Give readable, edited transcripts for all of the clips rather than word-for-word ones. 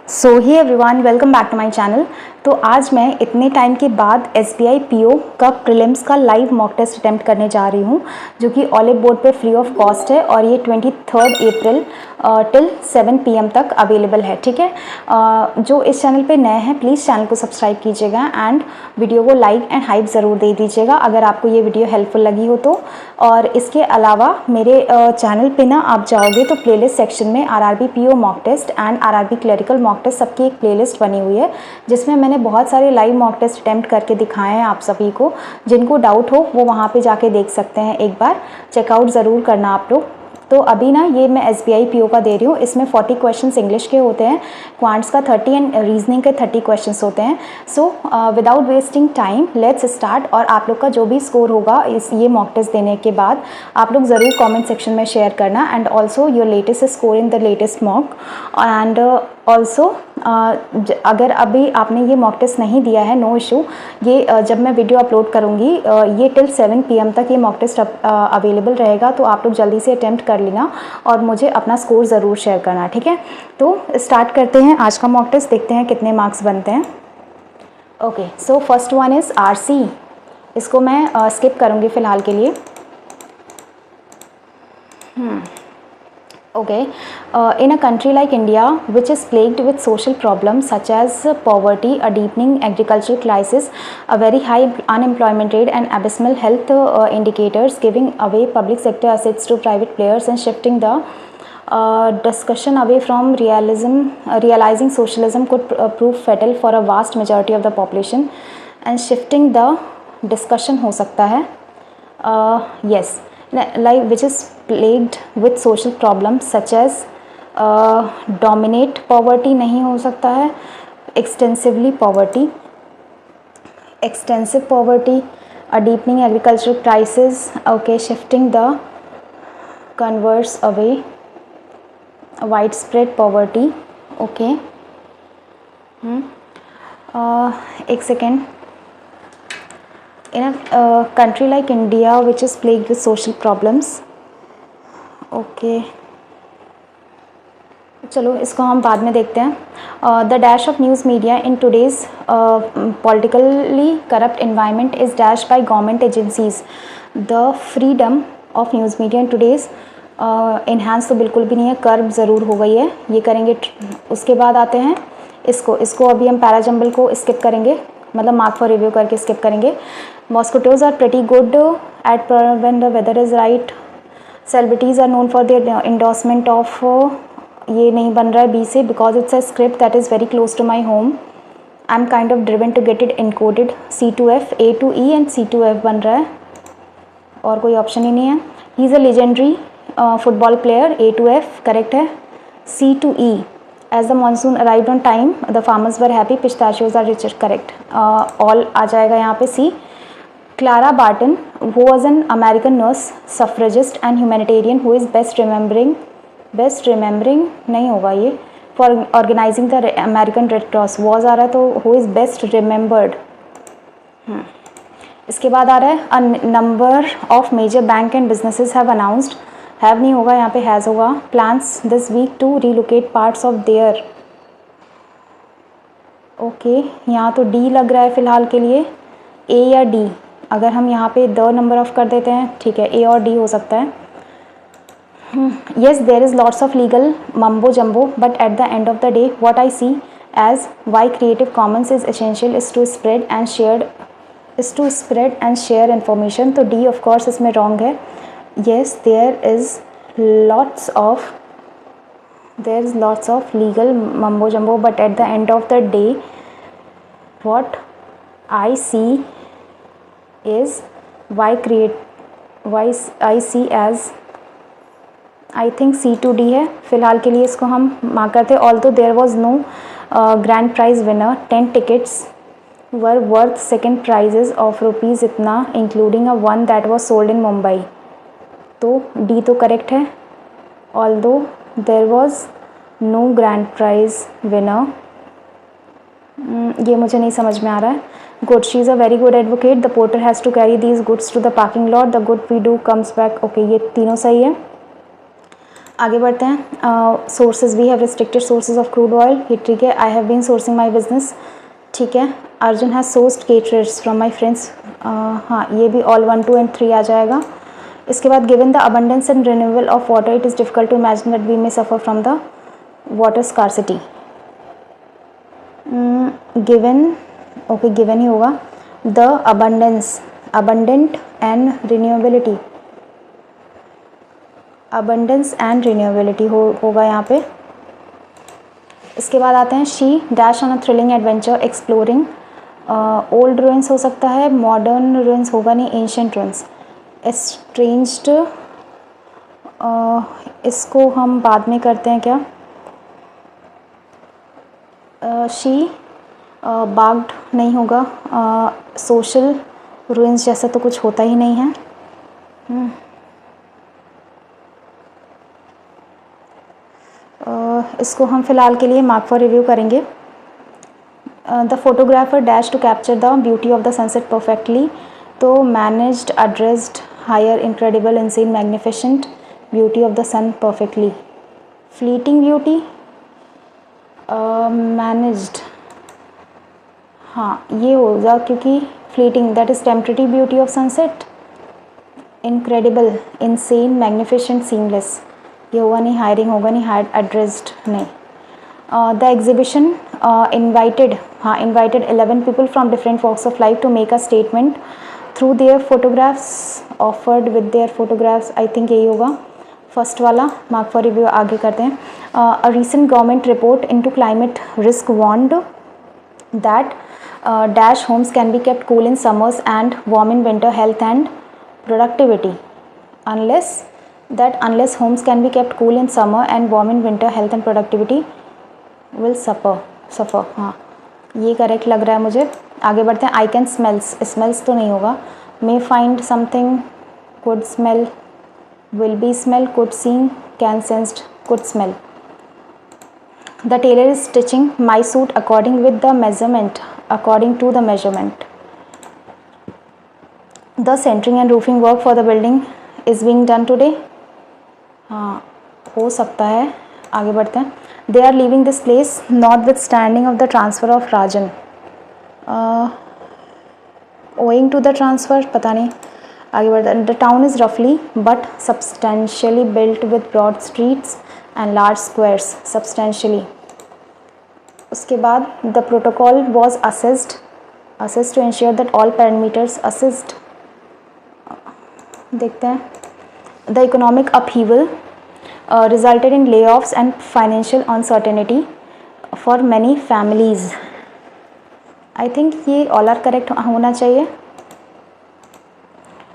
So hi everyone, welcome back to my channel. तो आज मैं इतने टाइम के बाद SBI PO का प्रीलिम्स का लाइव मॉक टेस्ट अटैम्प्ट करने जा रही हूँ, जो कि ऑलिव बोर्ड पे फ्री ऑफ कॉस्ट है और ये 23 अप्रैल टिल 7 PM तक अवेलेबल है। ठीक है, जो इस चैनल पे नए हैं प्लीज़ चैनल को सब्सक्राइब कीजिएगा एंड वीडियो को लाइक एंड हाइप ज़रूर दे दीजिएगा अगर आपको ये वीडियो हेल्पफुल लगी हो तो। और इसके अलावा मेरे चैनल पे ना आप जाओगे तो प्लेलिस्ट सेक्शन में RRB PO mock test and RRB clerical mock test सबकी एक प्लेलिस्ट बनी हुई है, जिसमें मैंने बहुत सारे लाइव मॉक टेस्ट अटैम्प्ट करके दिखाए हैं आप सभी को। जिनको डाउट हो वो वहाँ पे जाके देख सकते हैं, एक बार चेकआउट ज़रूर करना आप लोग। तो अभी ना ये मैं SBI PO का दे रही हूँ, इसमें 40 क्वेश्चंस इंग्लिश के होते हैं, क्वांट्स का 30 एंड रीजनिंग के 30 क्वेश्चंस होते हैं। So without wasting time let's start. और आप लोग का जो भी स्कोर होगा इस ये मॉक टेस्ट देने के बाद आप लोग ज़रूर कमेंट सेक्शन में शेयर करना and also your latest score in the latest mock. And also अगर अभी आपने ये मॉक टेस्ट नहीं दिया है, नो इशू, ये जब मैं वीडियो अपलोड करूँगी ये टिल 7 PM तक ये मॉक टेस्ट अवेलेबल रहेगा, तो आप लोग जल्दी से अटैम्प्ट कर लेना और मुझे अपना स्कोर ज़रूर शेयर करना। ठीक है, तो स्टार्ट करते हैं आज का मॉक टेस्ट, देखते हैं कितने मार्क्स बनते हैं। Okay, so first one is RC। इसको मैं स्किप करूँगी फ़िलहाल के लिए। Okay, in a country like India, which is plagued with social problems such as poverty, a deepening agricultural crisis, a very high unemployment rate, and abysmal health indicators, giving away public sector assets to private players and shifting the discussion away from realizing socialism could prove fatal for a vast majority of the population, and shifting the discussion हो सकता है yes, like which is plagued with social problems such as dominate poverty नहीं हो सकता है, extensive poverty, a deepening agricultural crisis, okay, shifting the converse away, widespread poverty, okay, एक second. In a country like India which is plagued with social problems, okay, चलो इसको हम बाद में देखते हैं। The dash of news media in today's politically corrupt environment is dash by government agencies. The freedom of news media in today's enhance तो बिल्कुल भी नहीं है, कर्ब ज़रूर हो गई है, ये करेंगे। उसके बाद आते हैं इसको अभी हम पैराजम्बल को स्किप करेंगे, मतलब मार्क फॉर रिव्यू करके स्किप करेंगे। Mosquitoes are pretty good at when the weather is right. Celebrities are known for their endorsement of, ये नहीं बन रहा है बी से, because it's a script that is very close to my home. I am kind of driven to get it encoded. C to F, A to E and C to F बन रहा है, और कोई option ही नहीं है। He is a legendary football player, A to F correct है। C to E, as the monsoon arrived on time, the farmers were happy, pistachios are richer, correct, all आ जाएगा यहाँ पे C। Clara Barton, who was an American nurse, suffragist and humanitarian who is best remembering नहीं होगा ये, for organizing the American Red Cross, was आ रहा है तो who is best remembered। इसके बाद आ रहा है a number of major bank and businesses have announced, have नहीं होगा यहाँ पे, has होगा, plans this week to relocate parts of their, okay, यहाँ तो D लग रहा है फ़िलहाल के लिए, A या D, अगर हम यहाँ पे द नंबर ऑफ कर देते हैं, ठीक है, A और D हो सकता है। Yes, there is lots of legal mumbo jumbo, but at the end of the day what I see as why Creative Commons is essential is to spread and share information। तो D of course इसमें wrong है। Yes, there is lots of legal mumbo jumbo, but at the end of the day what I see is why I see as, I think C to D है, फ़िलहाल के लिए इसको हम mark करते हैं। Although there was no grand prize winner, 10 tickets were worth second prizes of rupees इतना, including a one that was sold in Mumbai. तो D तो करेक्ट है, although there was no grand prize winner, ये मुझे नहीं समझ में आ रहा है। Good, she is a very good advocate, the porter has to carry these goods to the parking lot, the good we do comes back, okay, ये तीनों सही है। आगे बढ़ते हैं। Sources we have restricted sources of crude oil, ये ठीक है। I have been sourcing my business, ठीक है। Arjun has sourced caterers from my friends, हाँ ये भी ऑल 1, 2 एंड 3 आ जाएगा। इसके बाद given the abundance and renewal of water it is difficult to imagine that we may suffer from the water scarcity. Given, okay given ही होगा। The abundance, abundant and renewability, abundance and renewability होगा यहाँ पे। इसके बाद आते हैं she dash on a thrilling adventure exploring old ruins हो सकता है, मॉडर्न रूइंस होगा नहीं, एंशिएंट रूइंस। एस्ट्रेंज्ड, इसको हम बाद में करते हैं क्या। शी बाग्ड नहीं होगा, सोशल रूइंस जैसा तो कुछ होता ही नहीं है। इसको हम फिलहाल के लिए मार्क फॉर रिव्यू करेंगे। The photographer dash to capture the beauty of the sunset perfectly, तो managed, addressed, hire, incredible, insane, magnificent, beauty of the sun perfectly. Fleeting beauty, managed, हाँ ये होगा क्योंकि fleeting that is temporary beauty of sunset. Incredible, insane, magnificent, seamless, ये होगा नहीं। Hiring होगा नहीं, हायर, एड्रेस्ड नहीं। द एग्जीबिशन इन्वाइटेड, हाँ invited 11 people from different walks of life to make a statement through their photographs, offered with their photographs, I think यही होगा first वाला। मार्क फॉर रिव्यू आगे करते हैं। A recent government report into climate risk warned that dash homes can be kept cool in summers and warm in winter, health and productivity. Unless homes can be kept cool in summer and warm in winter, health and productivity will suffer. हाँ ये correct लग रहा है मुझे। आगे बढ़ते हैं। I can smells तो नहीं होगा। May find something, could smell, will be smell, could seen, can sensed, could smell. The tailor is stitching my suit according to the measurement. The centering and roofing work for the building is being done today. हाँ हो सकता है। आगे बढ़ते हैं। They are leaving this place notwithstanding of the transfer of Rajan. Owing to the transfer, पता नहीं। आगे बढ़ते हैं। The town is roughly but substantially built with broad streets and large squares. Substantially. उसके बाद the protocol was assessed to ensure that all parameters assessed. देखते हैं। The economic upheaval resulted in layoffs and financial uncertainty for many families. I think ये all are correct होना चाहिए।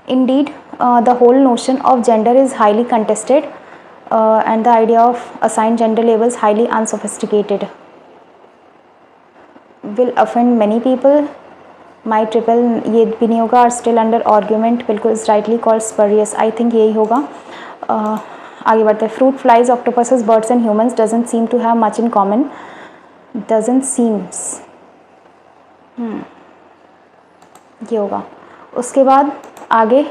Indeed the whole notion of gender is highly contested and the idea of assign gender levels highly unsophisticated. will offend many people. My triple ये भी नहीं होगा। are still under argument, बिल्कुल is rightly called spurious, I think यही होगा। आगे बढ़ते हैं। fruit flies, octopuses, birds and humans doesn't seem to have much in common. doesn't seems, ये होगा। उसके बाद आगे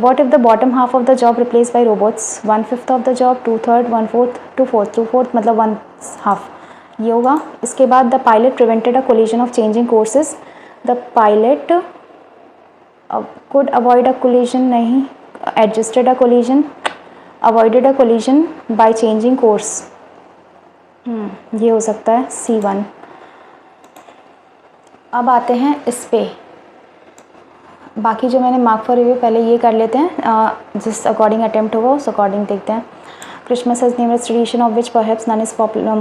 what if the bottom half of the job replaced by robots, 1/5 of the job, 2/3, 1/4, 2/4 मतलब 1/2, ये होगा। इसके बाद the pilot prevented a collision of changing courses. The pilot could avoid a collision नहीं, adjusted a collision, avoided a collision by changing course, ये हो सकता है C1। अब आते हैं इस पे। बाकी जो मैंने मार्क फॉर रिव्यू पहले ये कर लेते हैं, जिस अकॉर्डिंग अटेम्प्ट होगा उस अकॉर्डिंग देखते हैं। Christmas has numerous tradition of which perhaps none is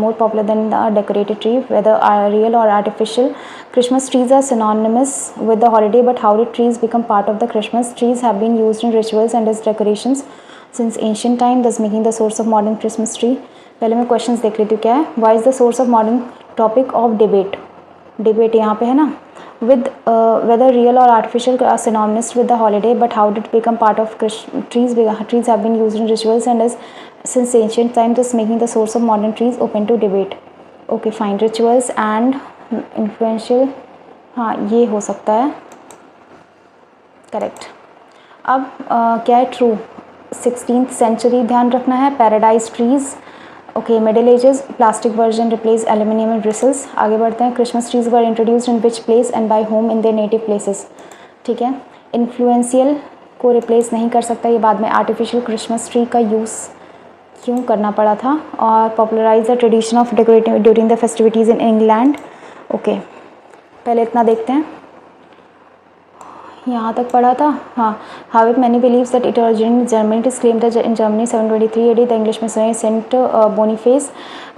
more popular than a decorated tree, whether real or artificial. Christmas trees are synonymous with the holiday, but how did trees become part of the Christmas? Trees have been used in rituals and as decorations since ancient time, thus making the source of modern Christmas tree. पहले मैं questions देख लेती हूँ क्या है। Why is the source of modern topic of debate? Debate यहाँ पे है ना। With whether real or artificial are synonymous with the holiday, but how did it become part of trees? Trees have been used in rituals and as since ancient time, thus making the source of modern trees open to debate. Okay, fine. Rituals and influential, हाँ ये हो सकता है correct. अब क्या है true, 16th century ध्यान रखना है। Paradise trees, okay. Middle ages, plastic version replace aluminium and bristles. आगे बढ़ते हैं। Christmas trees were introduced in which place and by whom in their native places, ठीक है। इन्फ्लुएंशियल को रिप्लेस नहीं कर सकता, ये बाद में आर्टिफिशियल क्रिसमस ट्री का यूज़ क्यों करना पड़ा था। और popularise the tradition of decorating during the festivities in England, okay. पहले इतना देखते हैं, यहाँ तक पढ़ा था, हाँ। How many believes that it originated in Germany, it is claimed that in Germany 723 AD the English missionary saint Boniface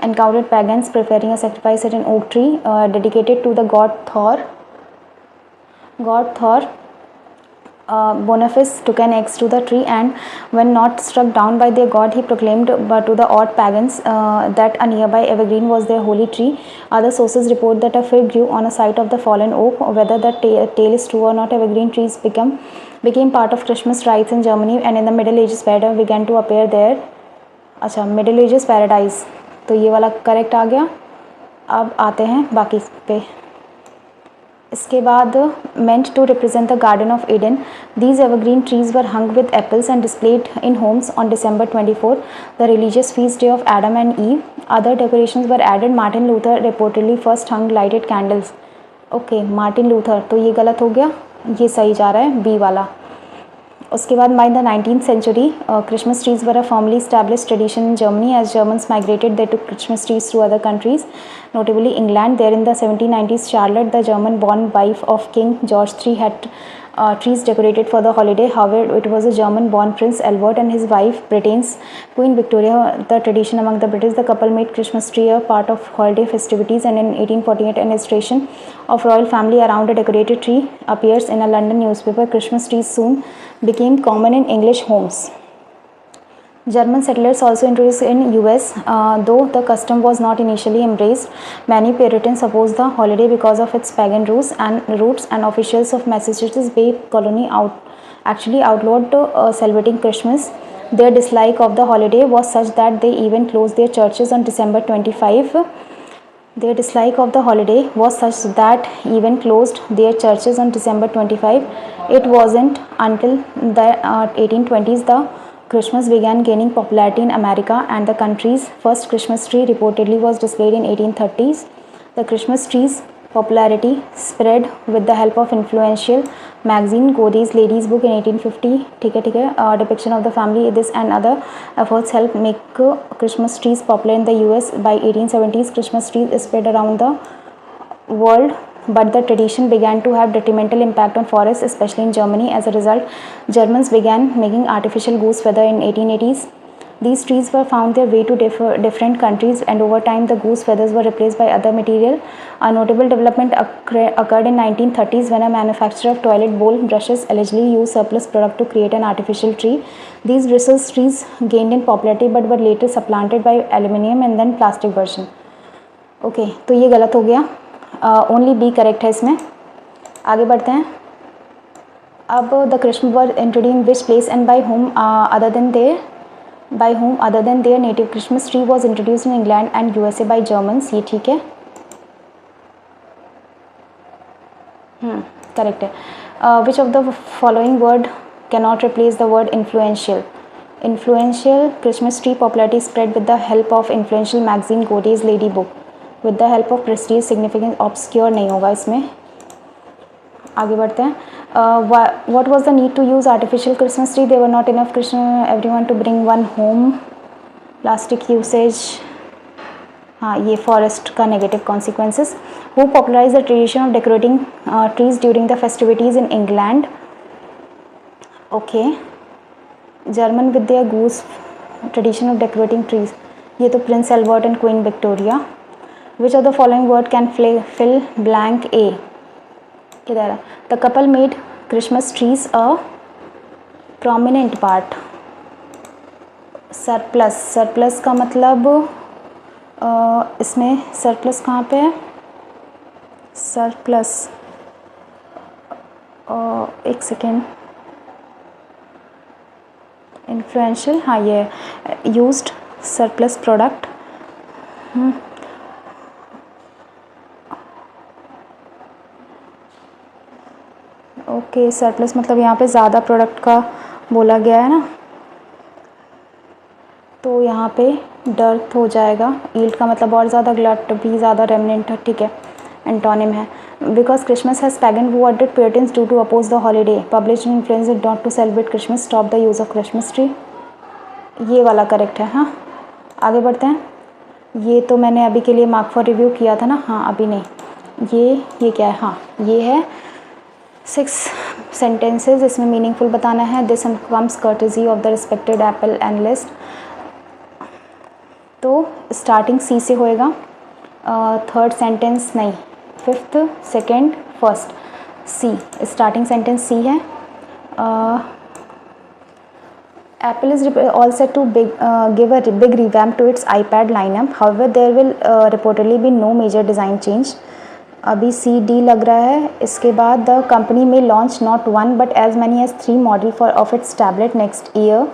encountered pagans preferring a sacrifice at an oak tree dedicated to the god Thor. Boniface took an axe to the tree and when not struck down by their god, he proclaimed to the odd pagans that a nearby evergreen was their holy tree. Other sources report that a fig grew on a site of the fallen oak. Whether the tale is true or not, evergreen trees became part of Christmas rites in Germany, and in the Middle Ages paradise began to appear there. अच्छा, middle ages paradise, तो ये वाला correct आ गया। अब आते हैं बाकी पे। इसके बाद meant to represent the Garden of Eden, these evergreen trees were hung with apples and displayed in homes on December 24, the religious feast day of Adam and Eve. Other decorations were added. Martin Luther reportedly first hung lighted candles. Okay, Martin Luther, तो ये गलत हो गया, ये सही जा रहा है बी वाला। उसके बाद by the 19th century, Christmas trees were a firmly established tradition in Germany as Germans migrated. They took Christmas trees to other countries, notably England. There in the 1790s, Charlotte, the German-born wife of King George III, had trees decorated for the holiday. However, it was a German-born Prince Albert and his wife, Britain's Queen Victoria, the tradition among the British. The couple made Christmas tree a part of holiday festivities, and in 1848, an illustration of royal family around a decorated tree appears in a London newspaper. Christmas trees soon became common in English homes. German settlers also introduced in US, though the custom was not initially embraced. Many Puritans opposed the holiday because of its pagan roots, and officials of Massachusetts Bay Colony actually outlawed celebrating Christmas. Their dislike of the holiday was such that they even closed their churches on December 25. Their dislike of the holiday was such that even closed their churches on December 25. It wasn't until the 1820s the Christmas began gaining popularity in America, and the country's first Christmas tree reportedly was displayed in 1830s. The Christmas tree's popularity spread with the help of influential magazine Godey's Lady's Book in 1850. ठीक है, depiction of the family. This and other efforts helped make Christmas trees popular in the US. By 1870s, Christmas trees spread around the world, but the tradition began to have detrimental impact on forests, especially in Germany. As a result, Germans began making artificial goose feather in 1880s. These trees were found their way to different countries, and over time the goose feathers were replaced by other material. A notable development occurred in 1930s when a manufacturer of toilet bowl brushes allegedly used surplus product to create an artificial tree. These bristles trees gained in popularity but were later supplanted by aluminium and then plastic version. Okay, तो ये गलत हो गया, only B correct है इसमें। आगे बढ़ते हैं। अब the Christmas were introduced which place and by whom other than their native Christmas tree was introduced in England and USA by Germans, ये ठीक है, करेक्ट है। Which of the following word cannot replace the word influential. Influential Christmas tree popularity spread with the help of influential magazine Godey's Lady Book. With the help of prestige significant obscure नहीं होगा इसमें। आगे बढ़ते हैं। What was the need to use artificial Christmas tree? There were not enough everyone to bring one home. Plastic usage, हाँ ये forest का negative consequences. Who popularized the tradition of decorating trees during the festivities in England? Okay. German with their goose tradition of decorating trees, ये तो Prince Albert and Queen Victoria. Which of the following word can fill blank A? किधर है? The couple made Christmas trees a prominent part. Surplus का मतलब इसमें surplus कहाँ पे है? सरप्लस, एक सेकेंड, इन्फ्लुएंशियल, हाँ ये used surplus product. Okay, surplus मतलब यहाँ पे ज़्यादा प्रोडक्ट का बोला गया है ना, यहाँ पे डर्थ हो जाएगा, ईल्ड का मतलब और ज़्यादा, ग्लट भी ज़्यादा, रेमनेंट ठीक है, एंटोनिम है। Because Christmas has pagan who ordered Puritans do to oppose the holiday, published and influenced not to celebrate Christmas, stop the use of Christmas tree। ये वाला करेक्ट है। हाँ, आगे बढ़ते हैं। ये तो मैंने अभी के लिए मार्क फॉर रिव्यू किया था ना, हाँ अभी नहीं, ये क्या है, हाँ ये है 6 सेंटेंसेस, इसमें मीनिंगफुल बताना है। This comes courtesy of the respected Apple analyst. तो स्टार्टिंग सी से होएगा, थर्ड सेंटेंस नहीं, फिफ्थ, सेकेंड, फर्स्ट, सी, स्टार्टिंग सेंटेंस सी है। Apple is all set to give a big revamp to its iPad lineup. However, there will reportedly be no major design change. अभी C D लग रहा है। इसके बाद the company में launch not one but as many as 3 model for of its tablet next year,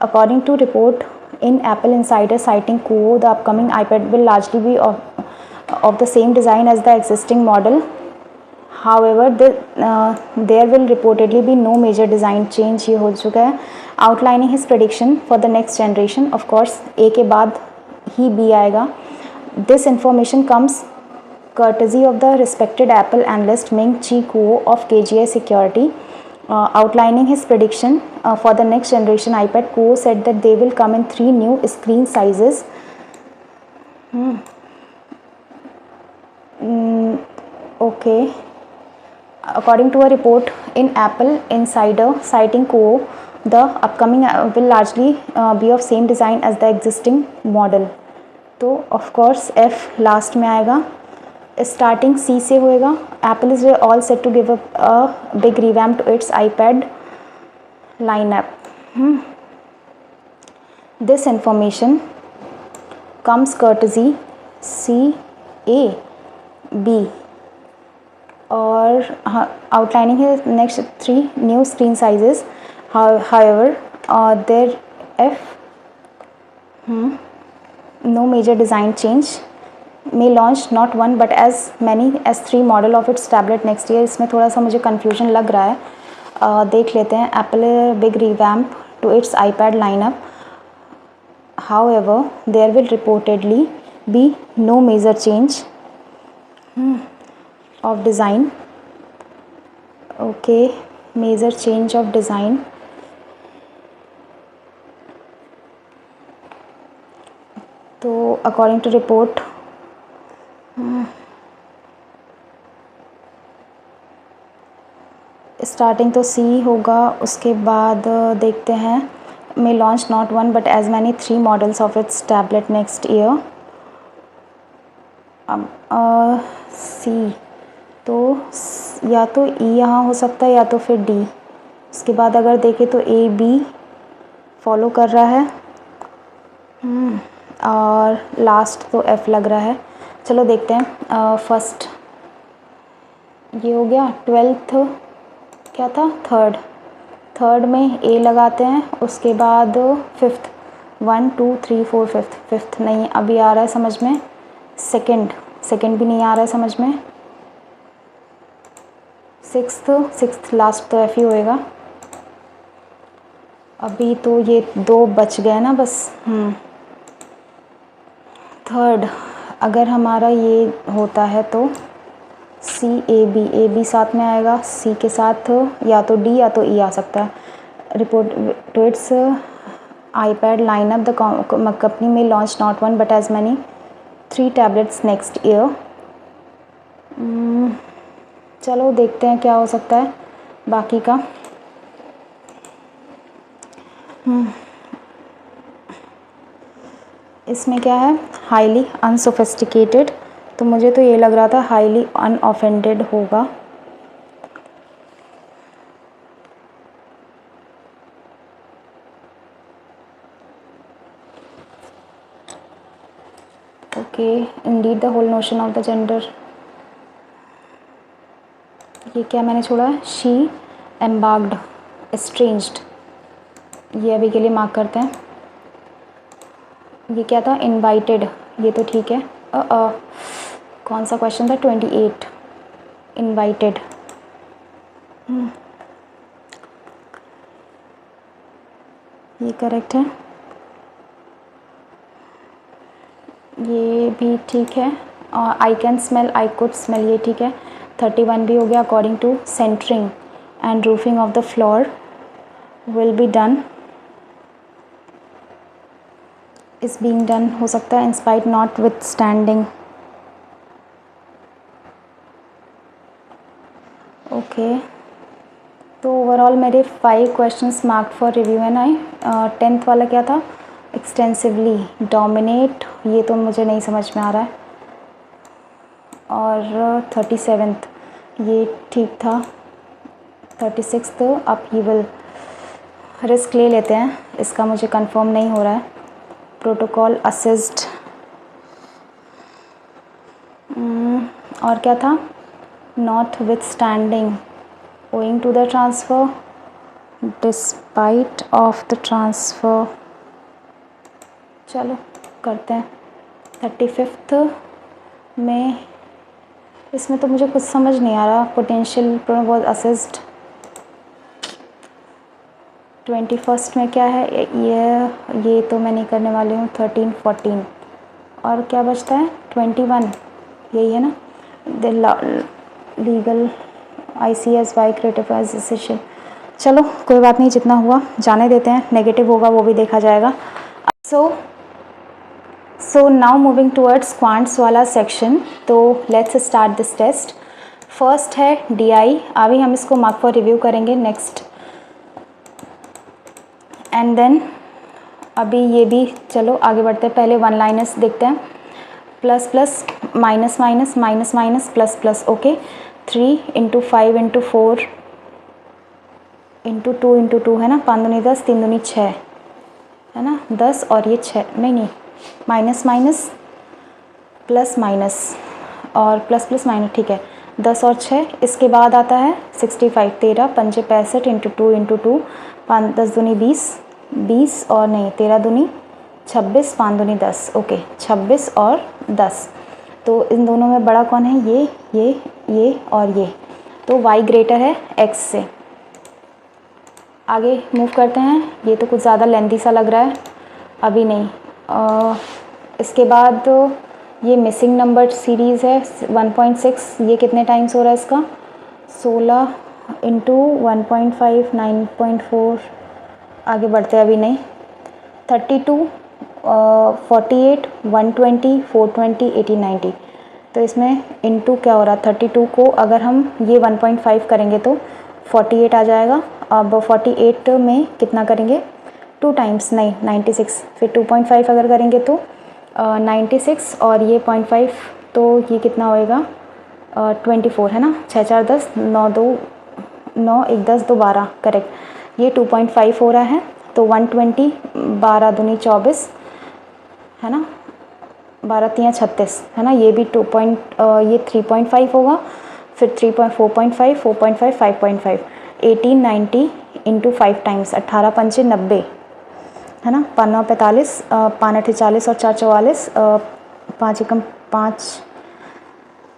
according to report in Apple Insider citing Kuo. The upcoming iPad will largely be of the same design as the existing model. However, there will reportedly be no major design change. ये हो चुका है। Outlining his prediction for the next generation, of course A के बाद ही B आएगा। This information comes courtesy of the respected Apple analyst Ming-Chi Kuo of KGI Security. Outlining his prediction for the next generation iPad, Kuo said that they will come in 3 new screen sizes. Okay. According to a report in Apple Insider citing Kuo, the upcoming will largely be of same design as the existing model. तो of course F last में आएगा। Starting C से होएगा। Apple is all set to give a big revamp to its iPad lineup. This information comes courtesy C A B, और outlining है next 3 new screen sizes. However there F no major design change, may launch not one but as many as 3 model of its tablet next year। इसमें थोड़ा सा मुझे confusion लग रहा है, देख लेते हैं। Apple big revamp to its iPad lineup, however there will reportedly be no major change of design। okay, major change of design, तो अकॉर्डिंग टू रिपोर्ट स्टार्टिंग तो सी होगा, उसके बाद देखते हैं। May launch not one but as many 3 models of its tablet next year. अब C तो या तो ई यहाँ हो सकता है या तो फिर डी। उसके बाद अगर देखें तो ए बी फॉलो कर रहा है, और लास्ट तो एफ़ लग रहा है। चलो देखते हैं। फर्स्ट ये हो गया, 12th क्या था, थर्ड में ए लगाते हैं। उसके बाद 5th 1 2 3 4 5th नहीं अभी आ रहा है समझ में। सेकंड भी नहीं आ रहा है समझ में। 6th लास्ट तो एफ ही होएगा। अभी तो ये 2 बच गए ना बस। थर्ड अगर हमारा ये होता है तो सी ए बी साथ में आएगा, सी के साथ या तो डी या तो ई आ सकता है। Report to its iPad lineup, the company में launch not one but as many 3 tablets next year. चलो देखते हैं क्या हो सकता है बाकी का। इसमें क्या है, हाईली अनसोफिस्टिकेटेड, तो मुझे तो ये लग रहा था हाईली अनऑफेंडेड होगा। Okay, indeed the whole notion of the gender. ये क्या मैंने छोड़ा है, शी एम्बार्क्ड एस्ट्रेंज्ड, ये अभी के लिए मार्क करते हैं। ये क्या था, इनवाइटेड, ये तो ठीक है। कौन सा क्वेश्चन था, 28, इनवाइटेड। ये करेक्ट है। ये भी ठीक है। I can smell, I could smell, ये ठीक है। 31 भी हो गया। According to centering and roofing of the floor will be done, is being done हो सकता है, in spite notwithstanding. Okay, तो ओवरऑल मेरे 5 questions marked for review and I. 10th वाला क्या था? एक्सटेंसिवली, डोमिनेट, ये तो मुझे नहीं समझ में आ रहा है। और 37th ये ठीक था। 36th अपहीवल, रिस्क ले लेते हैं, इसका मुझे कंफर्म नहीं हो रहा है। प्रोटोकॉल असिस्ट, और क्या था? Notwithstanding, owing to the transfer, despite of the transfer. चलो करते हैं। 35th में, इसमें तो मुझे कुछ समझ नहीं आ रहा। Potential was assist. 21st में क्या है? ये तो मैं नहीं करने वाली हूँ। 13, 14 और क्या बचता है? 21, यही है ना? Legal ICS Y creative association. चलो कोई बात नहीं, जितना हुआ जाने देते हैं। नेगेटिव होगा वो भी देखा जाएगा। So now moving towards quants वाला सेक्शन। तो let's start this test. First है DI। अभी हम इसको मार्क फॉर रिव्यू करेंगे नेक्स्ट, एंड देन अभी ये भी, चलो आगे बढ़ते हैं। पहले वन लाइनर्स देखते हैं। Plus plus, minus minus, minus minus, plus plus. Okay, 3 × 5 × 4 × 2 × 2 है ना। 5 दूनी 10, 3 दूनी 6 है ना। 10 और ये 6, नहीं माइनस माइनस प्लस माइनस और प्लस प्लस माइनस, ठीक है। 10 और 6, इसके बाद आता है 65। 13 पंजे 65 × 2 × 2, 5 10 दूनी 20, 20 और नहीं 13 दूनी 26, 5 दूनी 10। ओके, 26 और 10। तो इन दोनों में बड़ा कौन है? ये और ये। तो y ग्रेटर है x से। आगे मूव करते हैं। ये तो कुछ ज़्यादा लेंथी सा लग रहा है, अभी नहीं। इसके बाद ये मिसिंग नंबर सीरीज़ है 1.6। ये कितने टाइम्स हो रहा है इसका? 16 × 1.5, 9.4। आगे बढ़ते हैं, अभी नहीं। 32, 48, 120, 420, 80, 90। तो इसमें इनटू क्या हो रहा? 32 को अगर हम ये 1.5 करेंगे तो 48 आ जाएगा। अब 48 में कितना करेंगे? 2 टाइम्स, नहीं 96। फिर 2.5 अगर करेंगे तो 96 और ये 0.5, तो ये कितना होएगा? 24 है ना। 6 4 10, 9 2 9 1 10 2 12, करेक्ट। ये 2.5 हो रहा है, तो 120, 12 दूनी 24 है ना, 12 3 36 है ना। ये भी ये 3.5 होगा, फिर 4.5, 4.5, 5.5, 18 90 × 5 टाइम्स, 18 पंचे 90 है ना। 5 9 45, 5 8 40 और 4 44, 5 एकम 5,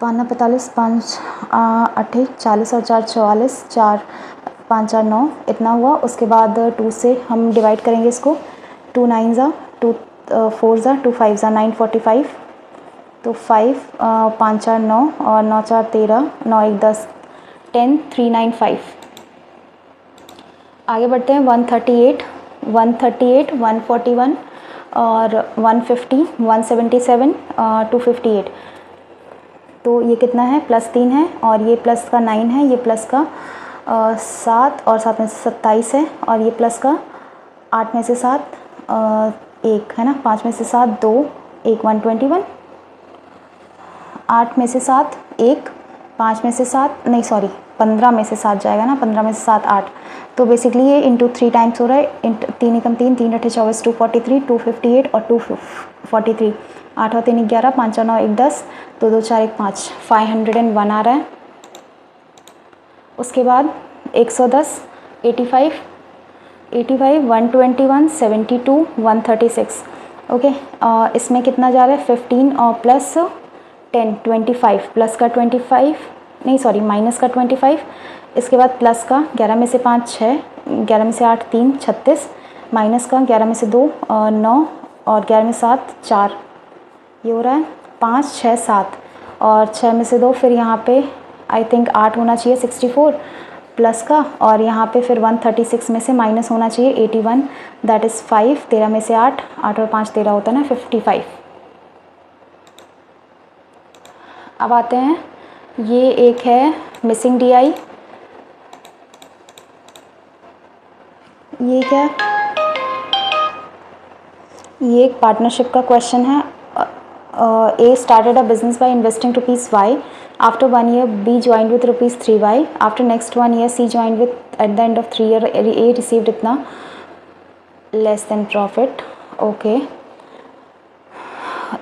5 9 45, 5 8 40 और 4 44, 4 5 4 9, इतना हुआ। उसके बाद 2 से हम डिवाइड करेंगे इसको। 2 9 ज़ा 2, 4 ज़ा 2, 5 ज़ा 9 45। तो 5, 5 4 9 और 9 4 13, 9 1 10, 10 395। आगे बढ़ते हैं। 138, 138, 141 और 150, 177, 258। तो ये कितना है? +3 है, और ये प्लस का 9 है, ये प्लस का 7 और 7 में से 27 है, और ये प्लस का 8 में से 7 1 है ना। 5 में से 7 2, 1 121, 8 में से 7 1, 5 में से 7 नहीं सॉरी 15 में से 7 जाएगा ना। 15 में से 7 8। तो बेसिकली ये × 3 टाइम्स हो रहा है। 3 एकम 3, 3 8 24, 243, 258 और 243। 8 और 3 11, 5 और 9 1 10, 2 2 4 1 5, 501 आ रहा है। उसके बाद 110, 85, 85, 121, 72, 136। ओके, इसमें कितना जा रहा है? 15 और प्लस 10 25, प्लस का 25 नहीं सॉरी माइनस का 25। इसके बाद प्लस का 11 में से 5 6, 11 में से 8 3 36, माइनस का 11 में से 2 9 और 11 में 7 4 ये हो रहा है 5, 6, 7 और 6 में से 2, फिर यहाँ पे आई थिंक 8 होना चाहिए 64 प्लस का, और यहाँ पे फिर 136 में से माइनस होना चाहिए 81, दैट इज़ 5। 13 में से 8, 8 और 5 13 होता है ना, 55। अब आते हैं, ये एक है मिसिंग DI, ये क्या है, ये एक पार्टनरशिप का क्वेश्चन है। A started a business by investing rupees Y. After 1 year, B joined with rupees 3Y. After next 1 year, C joined with, at the end of 3 year, A received इतना less than profit. Okay.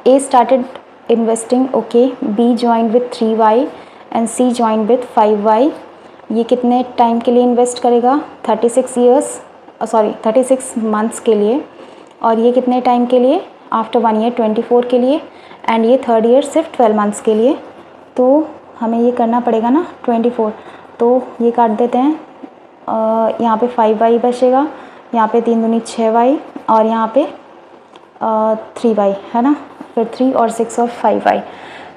A started investing. Okay. B joined with 3Y and C joined with 5Y. ये कितने time के लिए invest करेगा? 36 months के लिए। और ये कितने टाइम के लिए? आफ्टर 1 ईयर 24 के लिए, एंड ये 3rd ईयर सिर्फ 12 मंथ्स के लिए। तो हमें ये करना पड़ेगा ना 24, तो ये काट देते हैं। यहाँ पे 5Y बचेगा, यहाँ पे 3 दूनी 6Y और यहाँ पे 3Y है ना, फिर 3 और 6 और 5Y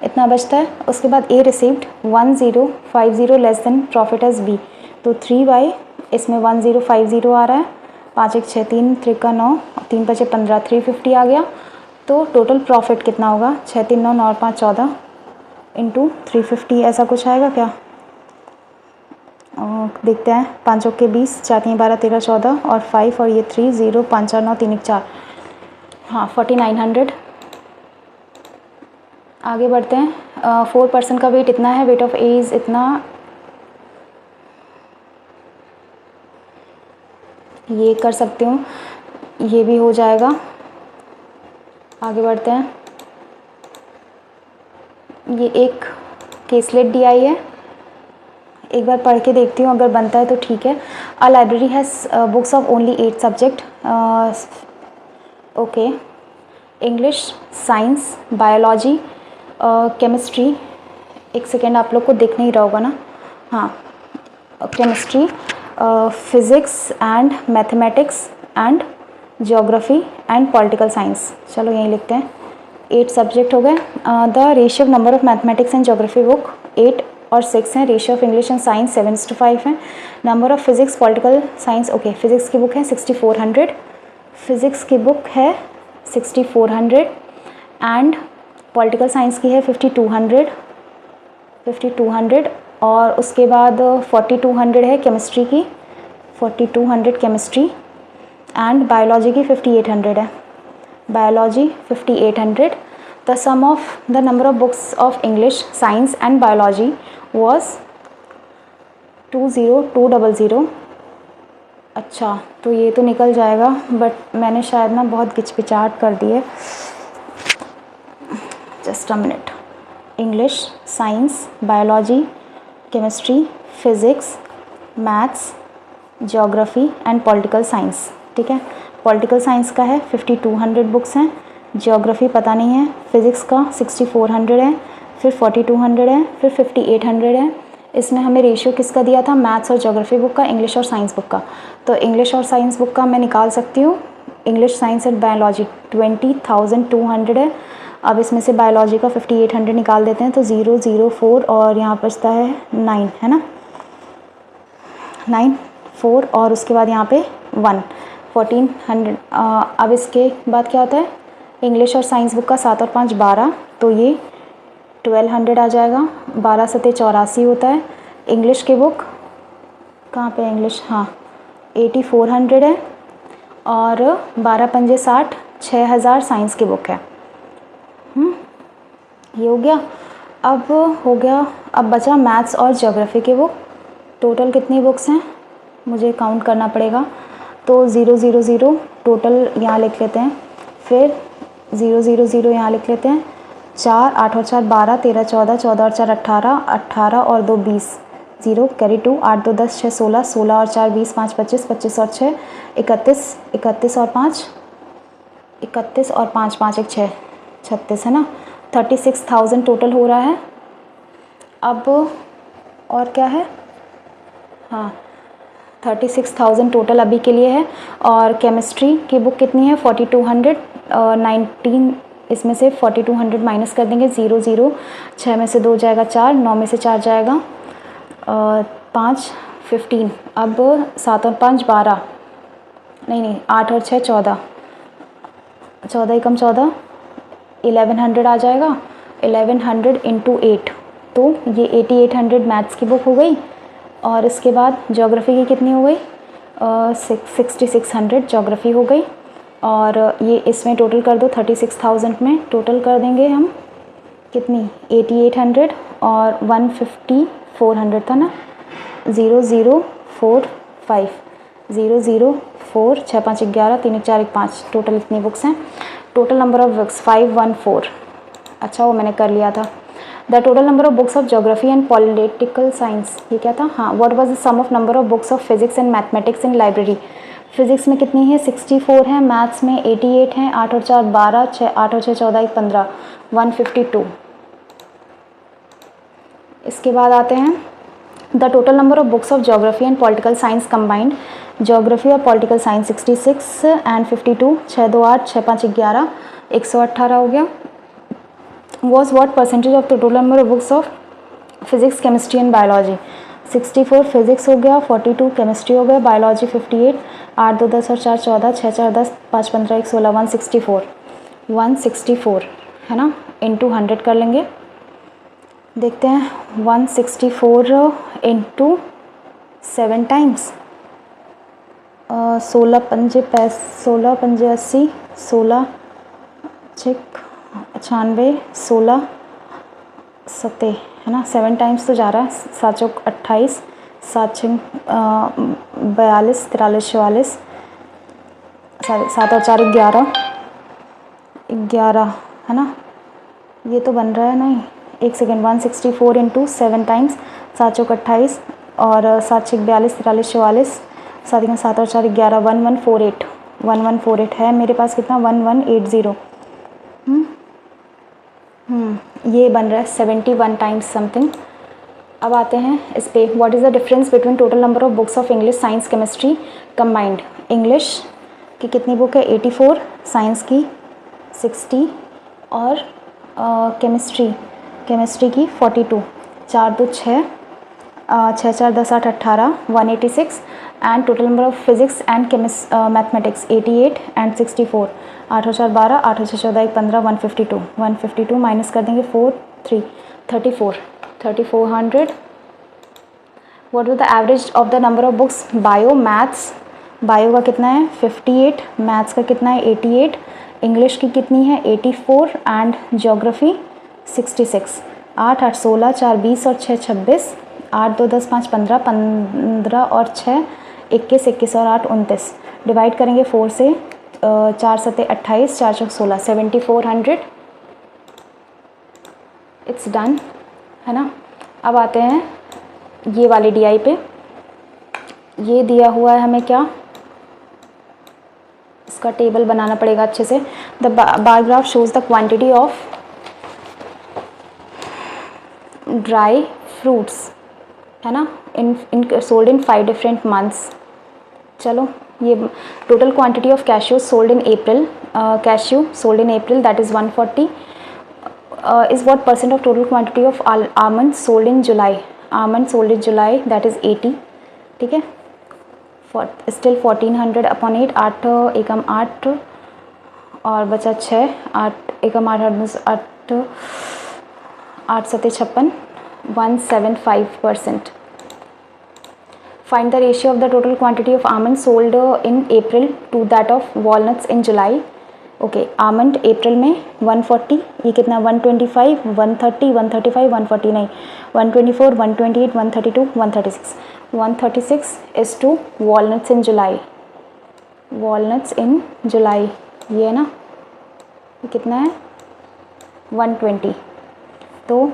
इतना बचता है। उसके बाद A received 1050 less than profit as B, तो 3Y इसमें 1050 आ रहा है, 5 1 6 3 3 का 9, 3 5 15, 350 आ गया। तो टोटल प्रॉफिट कितना होगा? 6 3 9 9 और 5 14 इंटू 350, ऐसा कुछ आएगा क्या? देखते हैं। 5 के 20, 4 3 12 13 14 और 5 और ये 3 0 5 4 9 3 1 4, हाँ 4900। आगे बढ़ते हैं। 4% का वेट इतना है, वेट ऑफ ए इज़ इतना, ये कर सकती हूँ, ये भी हो जाएगा। आगे बढ़ते हैं। ये एक केसलेट DI है, एक बार पढ़ के देखती हूँ, अगर बनता है तो ठीक है। A library has books of only 8 subject. Okay, English, science, biology, chemistry, एक सेकेंड आप लोग को दिख नहीं रहा होगा ना, हाँ, chemistry, physics and mathematics and geography and political science. चलो यहीं लिखते हैं, 8 सब्जेक्ट हो गए। The ratio of number of mathematics and geography book 8 और 6 हैं। Ratio of English and science 7:5 है। Number of physics political science, okay, physics की बुक है 6400, फिजिक्स की बुक है 6400 एंड पॉलिटिकल साइंस की है 5200 और उसके बाद 4200 है केमिस्ट्री की, 4200 केमिस्ट्री एंड बायोलॉजी की 5800 है, biology 5800। The sum of the number of books of English, science and biology was 20200। अच्छा, तो ये तो निकल जाएगा, बट मैंने शायद ना बहुत गिचपिचाहट कर दी है। Just a minute. English, science, biology, chemistry, physics, maths, geography and political science, ठीक है। पॉलिटिकल साइंस का है 5200 बुक्स हैं, ज्योग्राफी पता नहीं है, फिज़िक्स का 6400 है, फिर 4200 है, फिर 5800 है। इसमें हमें रेशियो किसका दिया था? मैथ्स और ज्योग्राफी बुक का, इंग्लिश और साइंस बुक का। तो इंग्लिश और साइंस बुक का मैं निकाल सकती हूँ। इंग्लिश, साइंस एंड बायोलॉजी 20,200 है। अब इसमें से बायोलॉजी का 5800 निकाल देते हैं, तो 0 0 4 और यहाँ बचता है 9, है ना, 9 4 और उसके बाद यहाँ पे 1, 1400। अब इसके बाद क्या होता है? इंग्लिश और साइंस बुक का 7 और 5 12, तो ये 1200 आ जाएगा। 12 सते 84 होता है। इंग्लिश की बुक कहाँ पे है? इंग्लिश, हाँ 8400 है और 12 पंजे 60, 6000 साइंस की बुक है। ये हो गया। अब हो गया, अब बचा मैथ्स और ज्योग्राफी की बुक। टोटल कितनी बुक्स हैं मुझे काउंट करना पड़ेगा, तो 0 0 0 टोटल यहाँ लिख लेते हैं, फिर 0 0 0 यहाँ लिख लेते हैं, 4 8 और 4 12 13 14 14 और 4 18 18 और 2 20, 0 कैरी 2 8 2 10 6 16 16 और 4 20 5 25 25 और 6 31 31 और 5 31 और 5 5 1 6 36 है ना। 36,000 टोटल हो रहा है। अब और क्या है? हाँ 36,000 टोटल अभी के लिए है। और केमिस्ट्री की बुक कितनी है? 4200, इसमें से 4200 माइनस कर देंगे, 0 0, 6 में से 2 जाएगा 4, 9 में से 4 जाएगा 5, 15। अब 7 और 5 12, नहीं 8 और 6 14, 14 एकम 14, 1100 आ जाएगा। 1100 इंटू 8, तो ये 8800 मैथ्स की बुक हो गई। और इसके बाद ज्योग्राफी की कितनी हो गई? 6600 ज्योग्राफी हो गई। और ये इसमें टोटल कर दो, 36,000 में टोटल कर देंगे हम कितनी? 8800 और 15400 था ना। 0045, 004, 6 5 11, 3 1 4 1 5, टोटल इतनी बुक्स हैं। Total number of books 514। अच्छा, वो मैंने कर लिया था। The total number of books of geography and political science, ये क्या था? हाँ, what was the sum of number of books of physics and mathematics in library? Physics में कितनी है? 64 है, मैथ्स में 88 हैं, 8 और 4 12, 6 8 और 6 14 1 15, 152। इसके बाद आते हैं the total number of books of geography and political science combined. Geography और पॉलिटिकल साइंस 66 एंड 52, 6 2 8, 6 5 11, 118 हो गया। Was what percentage of the total number of books of physics, chemistry and biology? 64 physics हो गया, 42 केमिस्ट्री हो गया, biology 58, 8 2 10 और 4 14, 6 4 10, 5 15 1 16, 164 है ना। इंटू 100 कर लेंगे। देखते हैं 164 इंटू 7 टाइम्स, 16 पंजे 80, 16 6 96, 16 7 है ना। 7 टाइम्स तो जा रहा है, 7 चौक 28, 7 6 42, 43 44, 7 और 4 11 है ना। ये तो बन रहा है नहीं, एक सेकेंड। 164 इंटू 7 टाइम्स, 7 चौक 28 और 7 6 42, 43 44, 7 और 4 11, 1148, 1148 है मेरे पास। कितना? 1180। ये बन रहा है 71 टाइम्स समथिंग। अब आते हैं इस पे, what is the difference between total number of books of English, science, chemistry combined? English की कितनी बुक है? 84, साइंस की 60 और केमिस्ट्री की 42। 4 2 6, 6 4 10 8 18, 186। And total number of physics and mathematics 88 and 64, 8 और 4 12, 8 और 6 14 1 15, 152 माइनस कर देंगे 4 3, 3400। What was the average of the number of books? Bio, maths, bio का कितना है? 58, मैथ्स का कितना है? 88, इंग्लिश की कितनी है? 84 एंड ज्योग्राफी 66। 8 8 16, 4 20 और 6 26, 8 2 10 5 15, 15 और 6 21, 21 और 8 29। डिवाइड करेंगे 4 से, 4 7 28, 4 चौक 16, 7400। इट्स डन है ना। अब आते हैं ये वाले DI पे। ये दिया हुआ है हमें क्या? इसका टेबल बनाना पड़ेगा अच्छे से। The bar graph shows the quantity of dry fruits है ना, इन सोल्ड इन 5 डिफरेंट मंथ्स। चलो, ये total quantity of cashew sold in April, cashew sold in April that is 140। Is what percent of total quantity of almond sold in July? Almond sold in July that is 80। ठीक है, still 1400 upon 8, 8 एकम 8 और बचा 6, 8 एकम 8 8 8 7 56, 175%. Find the ratio of the total quantity of almonds sold in April to that of walnuts in July. Okay, almond April में 140, ये कितना? 125, 130, 135, 140 नहीं, 124, 128, 132, 136, 136 is to walnuts in July. Walnuts in July ये है ना, ये कितना है? 120। तो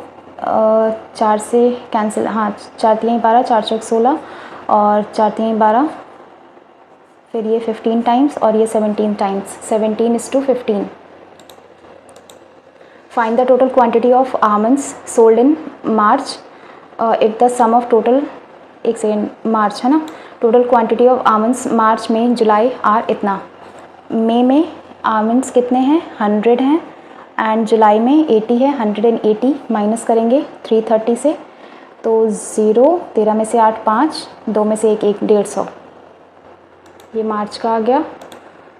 4 से कैंसिल, हाँ 4 3 12, 4 चौक 16 और 4 3 12, फिर ये 15 टाइम्स और ये 17 times, 17:15। Find the total quantity of almonds sold in March if the sum of total, एक सेकेंड, मार्च है ना, total quantity of almonds March में जुलाई आर इतना। मई में आलमंड्स कितने हैं? 100 हैं, एंड जुलाई में 80 है, 180 माइनस करेंगे 330 से, तो 0, 13 में से 8 5, 2 में से 1 150, ये मार्च का आ गया।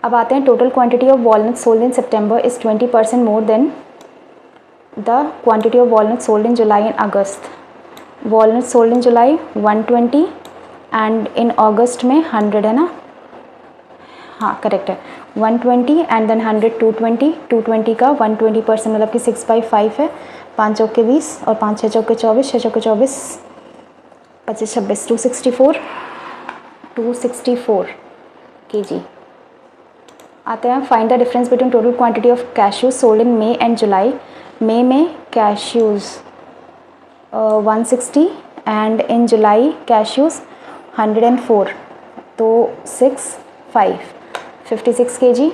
अब आते हैं total quantity of walnut sold in September is 20% more than the quantity of walnut sold in July and August. Walnut sold in July 120 and in August में 100 है ना, हाँ करेक्ट है, 120 एंड देन 100 220, 220 का 120% मतलब कि 6/5 है, 5 चौके 20 और 5 6 चौके 24, 6 चौके 24, 25 26 264 kg। आते हैं find the difference between total quantity of cashews sold in May and July. मई में cashews 160 and in July cashews 104, तो 56 kg।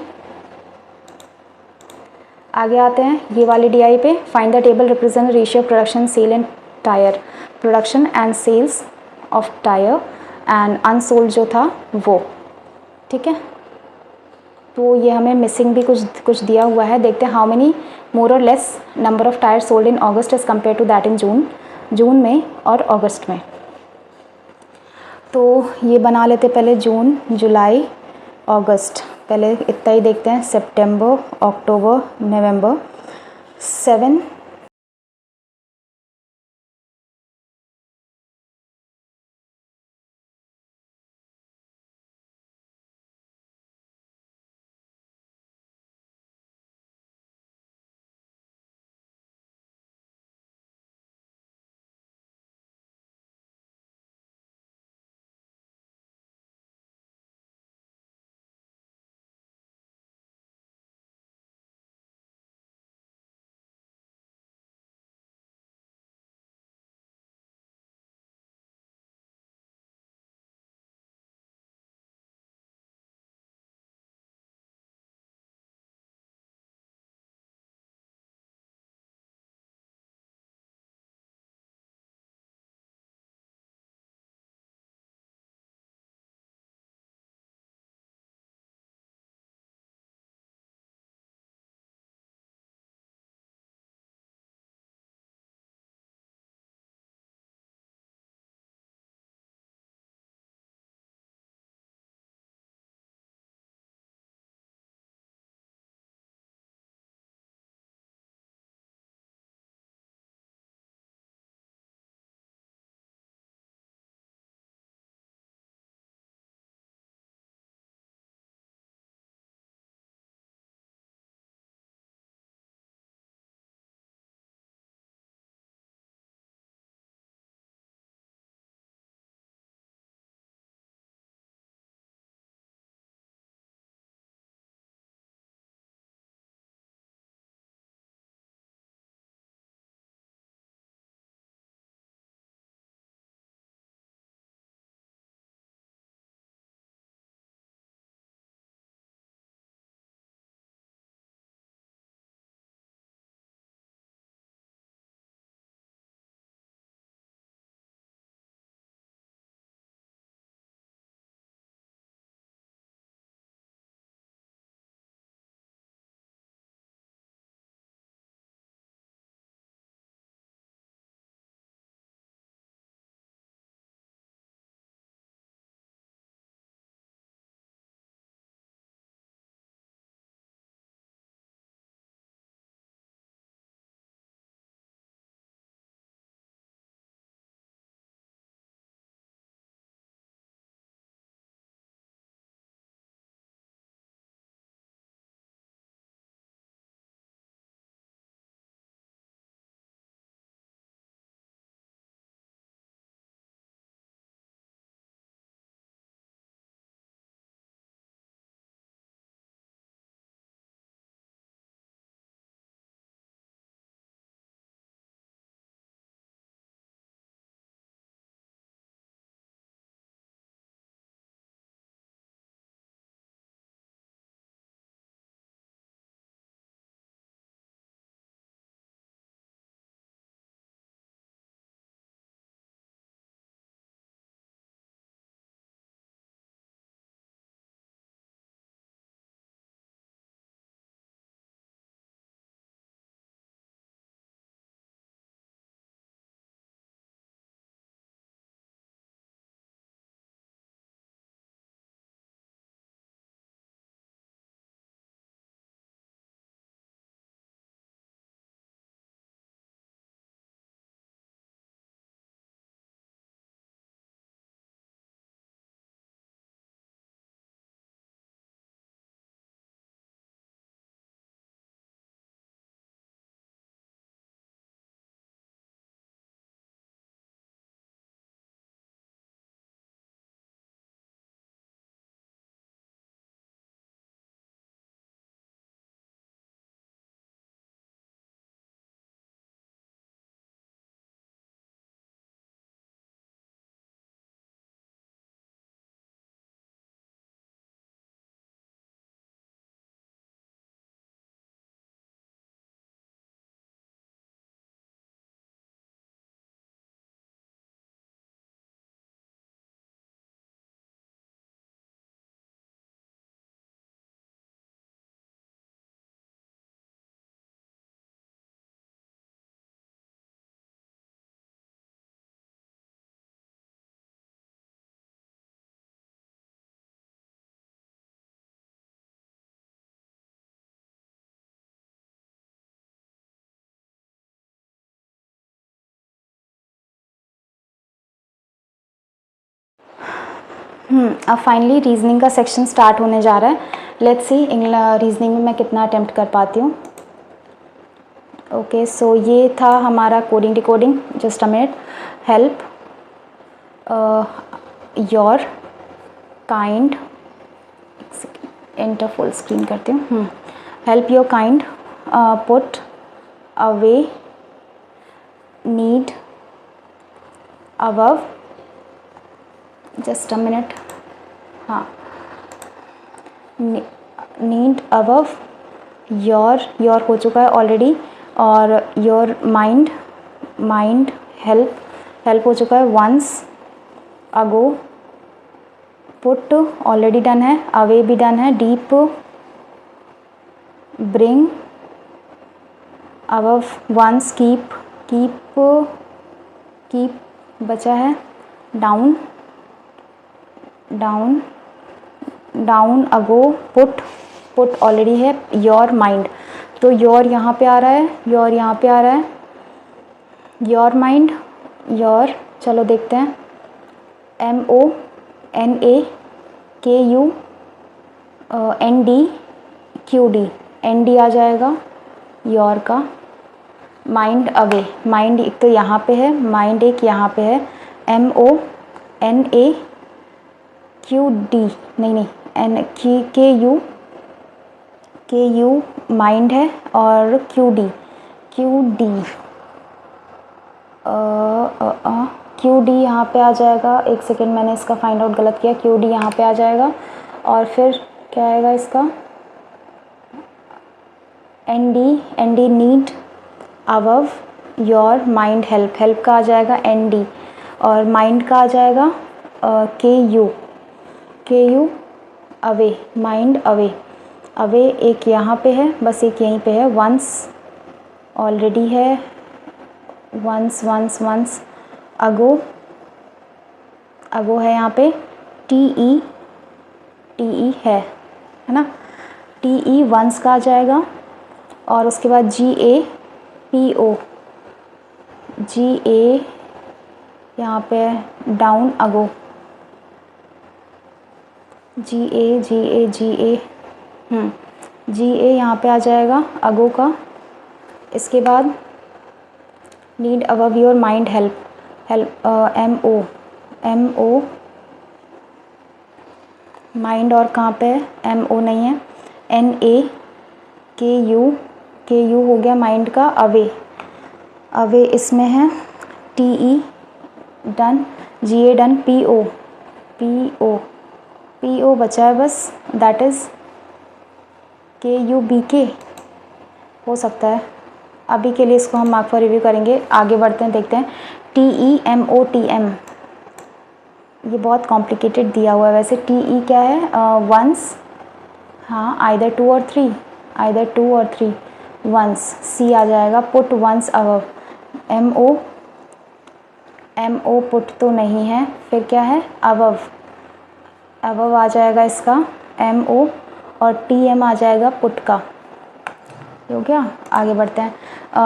आगे आते हैं ये वाली DI पे, find the table represent ratio of production sale and tyre, production and sales of tyre and unsold जो था वो, ठीक है। तो ये हमें मिसिंग भी कुछ दिया हुआ है, देखते हैं हाउ मेनी मोर और less number of tyre sold in August as compared to that in June में और अगस्त में। तो ये बना लेते पहले जून जुलाई अगस्त, पहले इतना ही देखते हैं, सितंबर अक्टूबर नवंबर 7 अब फाइनली रीजनिंग का सेक्शन स्टार्ट होने जा रहा है। लेट्स सी रीजनिंग में मैं कितना अटेम्प्ट कर पाती हूँ। ओके, सो ये था हमारा coding decoding. Just a minute. Help your kind, enter full screen करती हूँ। Help your kind put away need above, just a minute, हाँ, नीड अबव योर हो चुका है ऑलरेडी, और योर माइंड हेल्प हो चुका है once ago, put already done है, अवे भी डन है, deep bring above once, keep बचा है, डाउन अगो, पुट ऑलरेडी है, योर माइंड, तो योर यहाँ पे आ रहा है, योर यहाँ पे आ रहा है, योर माइंड, योर, चलो देखते हैं, MONAKUNDQD, ND आ जाएगा योर का, माइंड अवे, माइंड एक तो यहाँ पे है, माइंड एक यहाँ पे है, MONAQD, नहीं KU माइंड है, और QD यहाँ पे आ जाएगा। एक सेकेंड, मैंने इसका फाइंड आउट गलत किया। QD यहाँ पे आ जाएगा, और फिर क्या आएगा इसका, ND need above your mind help का आ जाएगा ND, और माइंड का आ जाएगा KU अवे, माइंड अवे एक यहाँ पे है, बस एक यहीं पे है, वंस ऑलरेडी है, वंस अगो है यहाँ पे, TE है ना, TE वंस का आ जाएगा, और उसके बाद GAPO यहाँ पे डाउन अगो, GA यहाँ पे आ जाएगा अगो का। इसके बाद need above your mind help MO mind, और कहाँ पे है, MO नहीं है, NAKU हो गया माइंड का, अवे इसमें है, TE done, GA done, PO बचा है बस, दैट इज़ KUBK हो सकता है। अभी के लिए इसको हम मार्क फॉर रिव्यू करेंगे, आगे बढ़ते हैं, देखते हैं। TEMOTM, ये बहुत कॉम्प्लिकेटेड दिया हुआ है वैसे। TE क्या है, वंस, हाँ, आइदर 2 और 3 वंस, C आ जाएगा, put once above, MO put तो नहीं है, फिर क्या है, अबव आ जाएगा इसका MO, और TM आ जाएगा पुट का। हो गया, आगे बढ़ते हैं।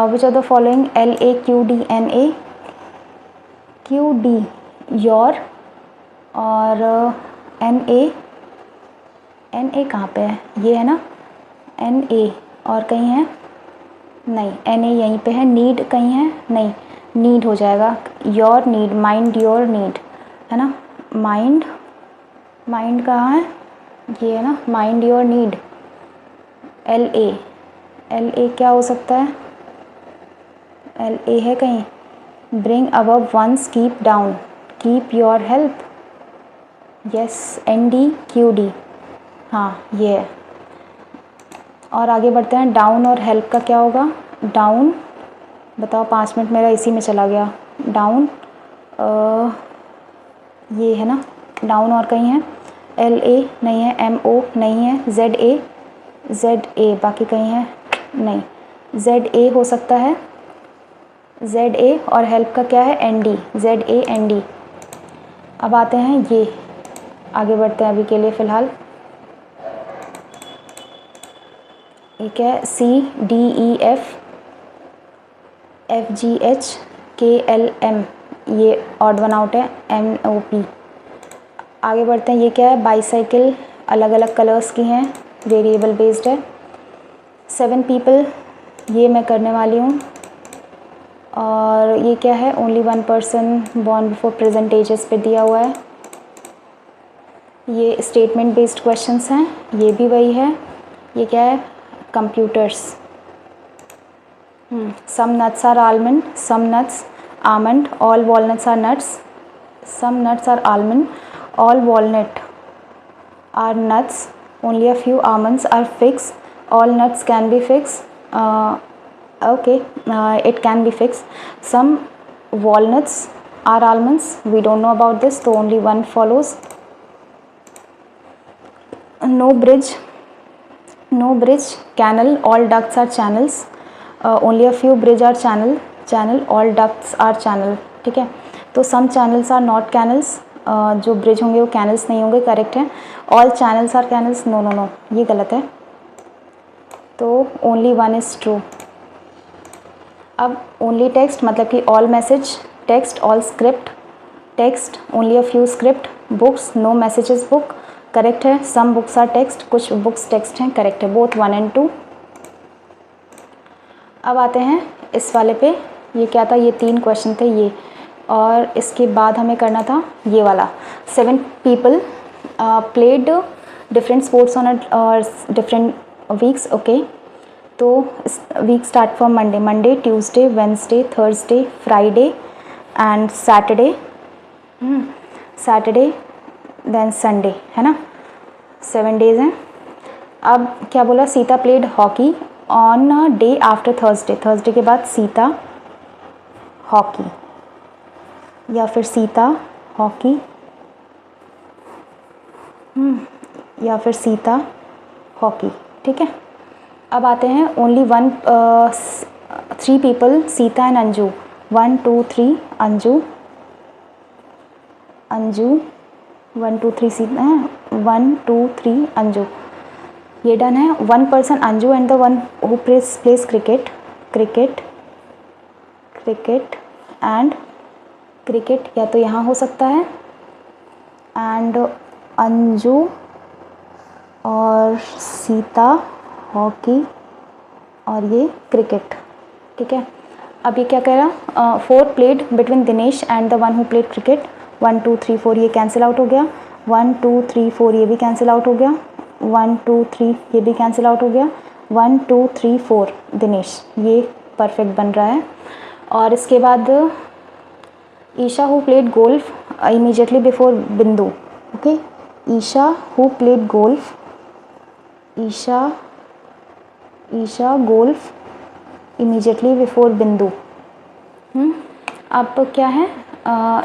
Which are the following, LAQD your, और NA कहाँ पे है, ये है ना, NA, और कहीं है नहीं, NA यहीं पे है, नीड कहीं है नहीं, नीड हो जाएगा, your need, mind your need है ना, माइंड कहाँ है, ये है ना, माइंड योर नीड, LA क्या हो सकता है, LA है कहीं, bring above once, keep down, keep your help, yes, NDQD, हाँ ये है। और आगे बढ़ते हैं, डाउन और हेल्प का क्या होगा, डाउन, बताओ, 5 मिनट मेरा इसी में चला गया, डाउन, ये है ना, डाउन, और कहीं है, LA नहीं है, MO नहीं है, ZA बाकी कहीं है नहीं, ZA हो सकता है, ZA, और हेल्प का क्या है, ND, ZAND। अब आते हैं ये, आगे बढ़ते हैं अभी के लिए फ़िलहाल। एक है CDEF FGH KLM, ये ऑड वन आउट है, NOP। आगे बढ़ते हैं। ये क्या है? बाईसाइकिल अलग अलग कलर्स की हैं, वेरिएबल बेस्ड है। 7 पीपल ये मैं करने वाली हूँ। और ये क्या है? Only 1 person born before present ages पे दिया हुआ है। ये स्टेटमेंट बेस्ड क्वेश्चंस हैं, ये भी वही है। ये क्या है? Computers. Some nuts are almond, some nuts almond, all walnuts are nuts, some nuts are almond, all walnut are nuts, only a few almonds are fixed, all nuts can be fixed. Okay, it can be fixed. Some walnuts are almonds, we don't know about this, so only one follows. No bridge, no bridge, canal, all ducts are channels, only a few bridge are channel, all ducts are channel. ठीक है, तो some channels are not canals, जो bridge होंगे वो canals नहीं होंगे, correct है। All channels are canals, no no no, ये गलत है, तो ओनली वन इज़ ट्रू। अब ओनली टेक्स्ट मतलब कि all message text, all script text, only a few script, books no messages book, correct है। सम बुक्स आर टेक्स्ट, कुछ books text हैं, करेक्ट है, बोथ 1 और 2। अब आते हैं इस वाले पे। ये क्या था? ये 3 क्वेश्चन थे ये, और इसके बाद हमें करना था ये वाला। 7 people played different sports on different weeks. Okay, तो week start from Monday, Monday, Tuesday, Wednesday, Thursday, Friday and Saturday, Saturday then Sunday, है ना, 7 डेज हैं। अब क्या बोला? Sita played hockey on day after Thursday, Thursday के बाद सीता हॉकी, या फिर सीता हॉकी, या फिर सीता हॉकी, ठीक है। अब आते हैं only 3 people, Sita and Anju, 1 2 3 Anju, Anju 1 2 3 Sita, 1 2 3 Anju, ये डन है। 1 person Anju and the one who plays cricket, cricket, cricket and cricket, या तो यहाँ हो सकता है, एंड अंजू और सीता हॉकी और ये क्रिकेट, ठीक है। अब ये क्या कह रहा? 4 played between Dinesh and the one who played cricket, 1 2 3 4 ये कैंसिल आउट हो गया, 1 2 3 4 ये भी कैंसिल आउट हो गया, 1 2 3 ये भी कैंसिल आउट हो गया, 1 2 3 4 दिनेश, ये परफेक्ट बन रहा है। और इसके बाद Isha who played golf immediately before Bindu, okay, Isha who played golf, Isha golf immediately before Bindu. अब क्या है?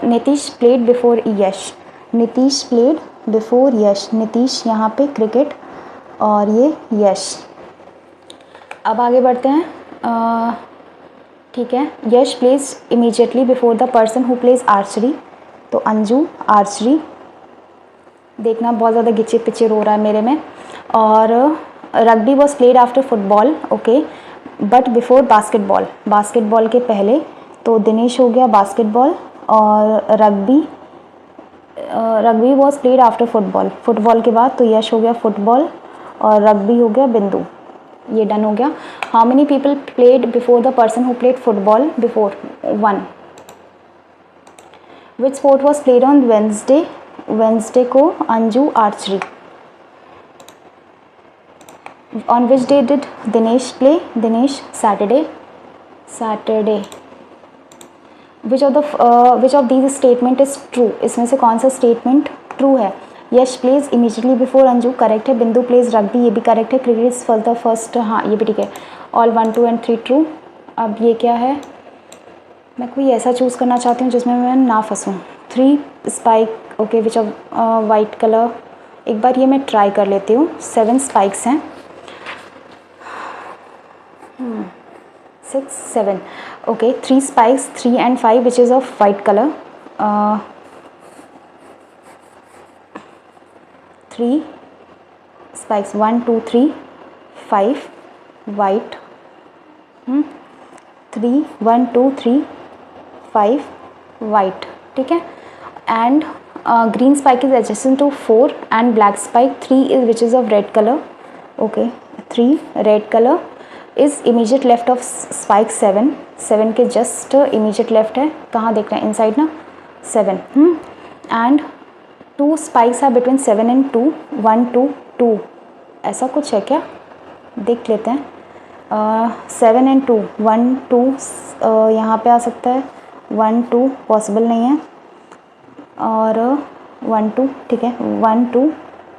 Nitish played before Yash, Nitish played before Yash, Nitish यहाँ पे क्रिकेट और ये यश। अब आगे बढ़ते हैं, ठीक है। Yash plays immediately before the person who plays archery, तो अंजू आर्चरी, देखना बहुत ज़्यादा गिचे पिचे रो रहा है मेरे में। और rugby was played after football, okay, but before basketball, basketball के पहले, तो दिनेश हो गया बास्केटबॉल, और rugby was played after football, football के बाद तो यश हो गया फुटबॉल और रग्बी हो गया बिंदु, ये डन हो गया। How many people played before the person who played football before? 1। Which sport was played on Wednesday, Wednesday को Anju archery. On which day did Dinesh play? Dinesh Saturday, Saturday. Which of these statement is true? इसमें से कौन सा statement true है? Yash plays immediately before Anju, correct है। Bindu plays rugby, ये भी correct है। Cricket is for the first, हाँ ये भी ठीक है। All 1 2 and 3 true. अब ये क्या है? मैं कोई ऐसा चूज़ करना चाहती हूँ जिसमें मैं ना फंसूँ। 3 spike, okay, which of white colour, एक बार ये मैं ट्राई कर लेती हूँ। 7 स्पाइक्स हैं, 6 7, okay, 3 spikes, 3 and 5 which is of white color, 3 spikes, 1 2 3 5 white, 3 1 2 3 5 white, ठीक है। And green spike is adjacent to 4 and black spike 3 is which is of red color. Okay, 3 red color is immediate left of spike 7. 7 के just immediate left है, कहाँ देख रहे हैं, inside ना 7. and 2 spikes are between 7 and 2, 1 2 2, ऐसा कुछ है क्या, देख लेते हैं. 7 and 2, 1 2 यहाँ पे आ सकता है, 1 2 पॉसिबल नहीं है, और 1 2 ठीक है, 1 2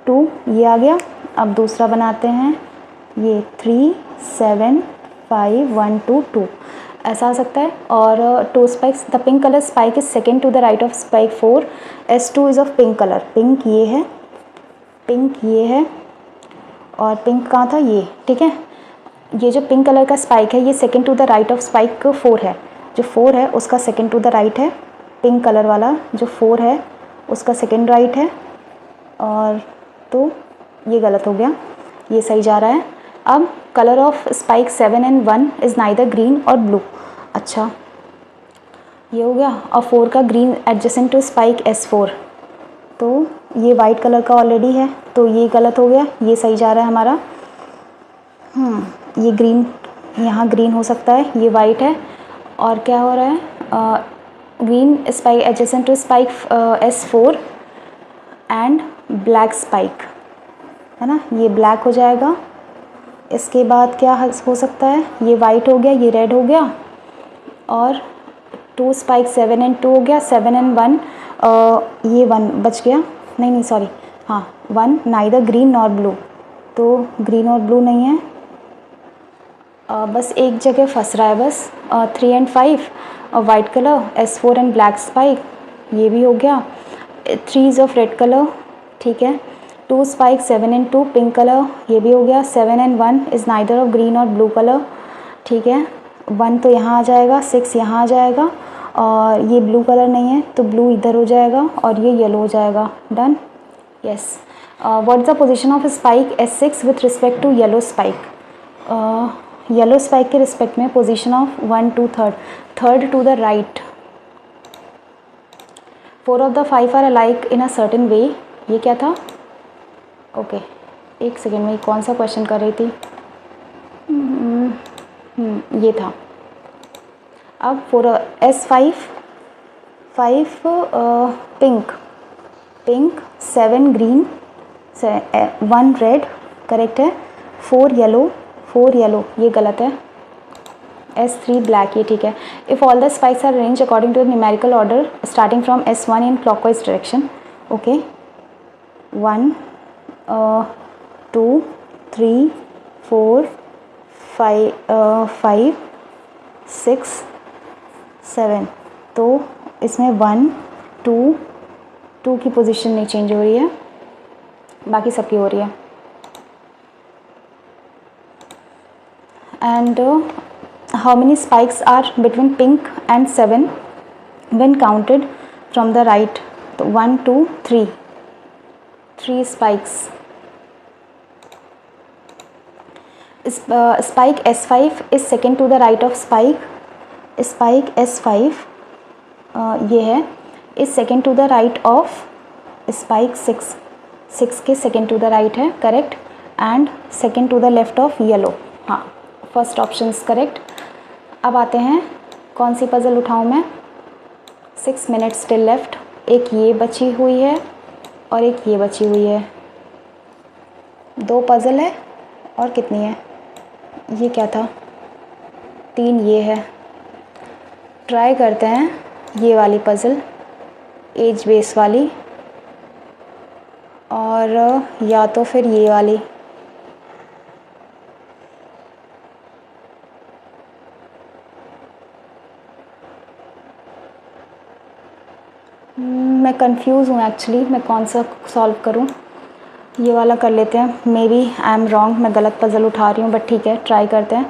2 ये आ गया. अब दूसरा बनाते हैं, ये 3 7 5 1 2 2 ऐसा आ सकता है. और 2 spikes, the pink colour spike is second to the right of spike 4. S2 is of pink colour. Pink ये है, पिंक ये है, और पिंक कहाँ था, ये ठीक है. ये जो पिंक कलर का स्पाइक है ये second to the right of spike 4 है. जो 4 है उसका सेकेंड टू द राइट है. पिंक कलर वाला जो 4 है उसका सेकेंड राइट है, और तो ये गलत हो गया, ये सही जा रहा है. अब colour of spike 7 and 1 is neither green और ब्लू. अच्छा ये हो गया. और 4 का green adjacent to spike S4, तो ये वाइट कलर का ऑलरेडी है, तो ये गलत हो गया, ये सही जा रहा है हमारा. ये ग्रीन, यहाँ ग्रीन हो सकता है, ये वाइट है. और क्या हो रहा है, green spike adjacent to spike S4 and black spike है ना, ये ब्लैक हो जाएगा. इसके बाद क्या हो सकता है, ये वाइट हो गया, ये रेड हो गया, और 2 स्पाइक 7 and 2 हो गया. 7 and 1 ये 1 बच गया, नहीं सॉरी, हाँ 1 नाइदर ग्रीन नॉर ब्लू, तो ग्रीन और ब्लू नहीं है. बस एक जगह फंस रहा है बस. 3 and 5 white colour, S4 and black spike, ये भी हो गया. 3 इज़ ऑफ रेड कलर, ठीक है. 2 स्पाइक 7 and 2 पिंक कलर, ये भी हो गया. 7 and 1 is neither of green और ब्लू कलर, ठीक है. 1 तो यहाँ आ जाएगा, 6 यहाँ आ जाएगा, और ये ब्लू कलर नहीं है तो ब्लू इधर हो जाएगा, और ये येलो हो जाएगा. Done. Yes. What is the position of spike S6 with respect to yellow spike. Yellow spike के रिस्पेक्ट में position of 1 2 third to the right. 4 of the 5 are alike in a certain way. ये क्या था, okay एक second में कौन सा question कर रही थी, ये था. अब 4 S5 5 pink, 7 green 1 red, correct है. 4 येलो ये गलत है. S3 ब्लैक, ये ठीक है. If all the spikes are arrange according to the numerical order starting from S1 in clockwise direction. Okay 1 2 3 4 5 6 7, तो इसमें 1 2 की पोजीशन नहीं चेंज हो रही है, बाकी सबकी हो रही है. And how many spikes are between pink and 7 when counted from the right. तो 1 2 3 spikes. Spike S5 is second to the right of spike. Spike S5 ये है, is second to the right of spike 6 के second to the right है, correct. And second to the left of yellow. हाँ, first option correct. अब आते हैं, कौन सी puzzle उठाऊँ मैं. 6 minutes स्टिल लेफ्ट. एक ये बची हुई है और एक ये बची हुई है. 2 पज़ल है, और कितनी है, ये क्या था, 3 ये है. ट्राई करते हैं ये वाली पज़ल, एज बेस वाली, और या तो फिर ये वाली. मैं कंफ्यूज हूँ एक्चुअली, मैं कौन सा सॉल्व करूँ. ये वाला कर लेते हैं. Maybe I am wrong, मैं गलत पज़ल उठा रही हूँ, बट ठीक है ट्राई करते हैं.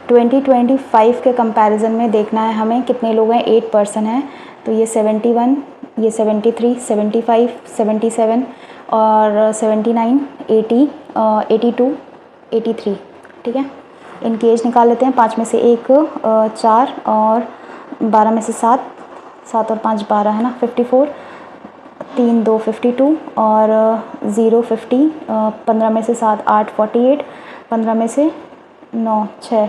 2025 के कंपैरिजन में देखना है हमें कितने लोग हैं. 8 पर्सन हैं, तो ये 71, ये 73, 75, 77 और 79, 80, 82, 83, ठीक है. इनकी एज निकाल लेते हैं. 5 में से 1 4, और 12 में से 7 और 5 12 है ना, 54. 3 2 52 और 0 50, 15 में से 7 8 48, 15 में से 9 6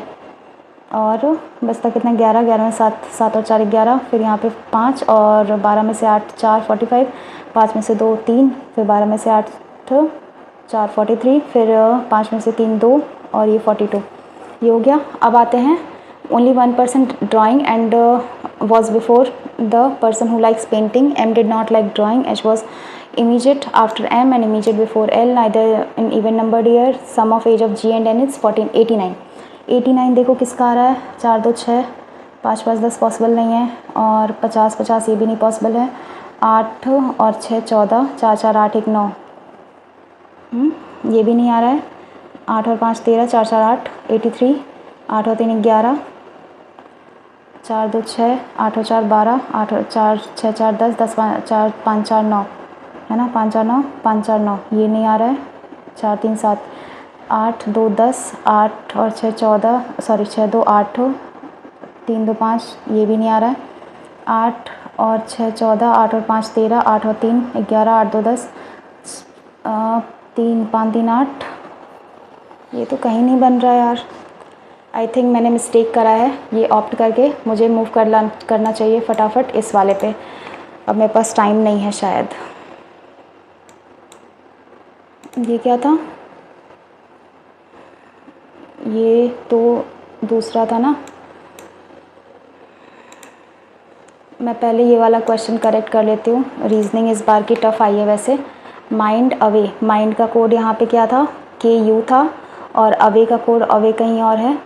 और बचता कितना 11, 11 में 7 7 और 4 11, फिर यहाँ पे 5 और 12 में से 8 4 45, 5 में से 2 3, फिर 12 में से 8 4 43, फिर 5 में से 3 2 और ये 42, ये हो गया। अब आते हैं only 1% drawing and was before the person who likes painting. M did not like drawing. H was immediate after M and immediate before L, neither in even numbered year. Sum of age of G and N is 14 89। 89 देखो किसका आ रहा है, 4 2 6, 5 5 10 possible नहीं है, और 50 50 ये भी नहीं पॉसिबल है, 8 और 6 14, 4 4 8 1 9, ये भी नहीं आ रहा है, 8 और 5 13, 4 4 8 83, 8 और 3 11, 4 2 6, 8 और 4 12, 8 और 4 6 4 10, 10 4 5 4 9 है ना, 5 4 9 5 4 9, ये नहीं आ रहा है, 4 3 7, 8 2 10, 8 और 6 14, सॉरी 6 2 8, 3 2 5, ये भी नहीं आ रहा है, 8 और 6 14, 8 और 5 13, 8 और 3 11, 8 2 10, 3 5 3 8, ये तो कहीं नहीं बन रहा है यार। आई थिंक मैंने मिस्टेक करा है, ये ऑप्ट करके मुझे मूव करना चाहिए फटाफट इस वाले पे, अब मेरे पास टाइम नहीं है शायद। ये क्या था, ये तो दूसरा था ना, मैं पहले ये वाला क्वेश्चन करेक्ट कर लेती हूँ। रीजनिंग इस बार की टफ आई है वैसे। माइंड अवे, माइंड का कोड यहाँ पे क्या था, KU था, और अवे का कोड अवे कहीं और है।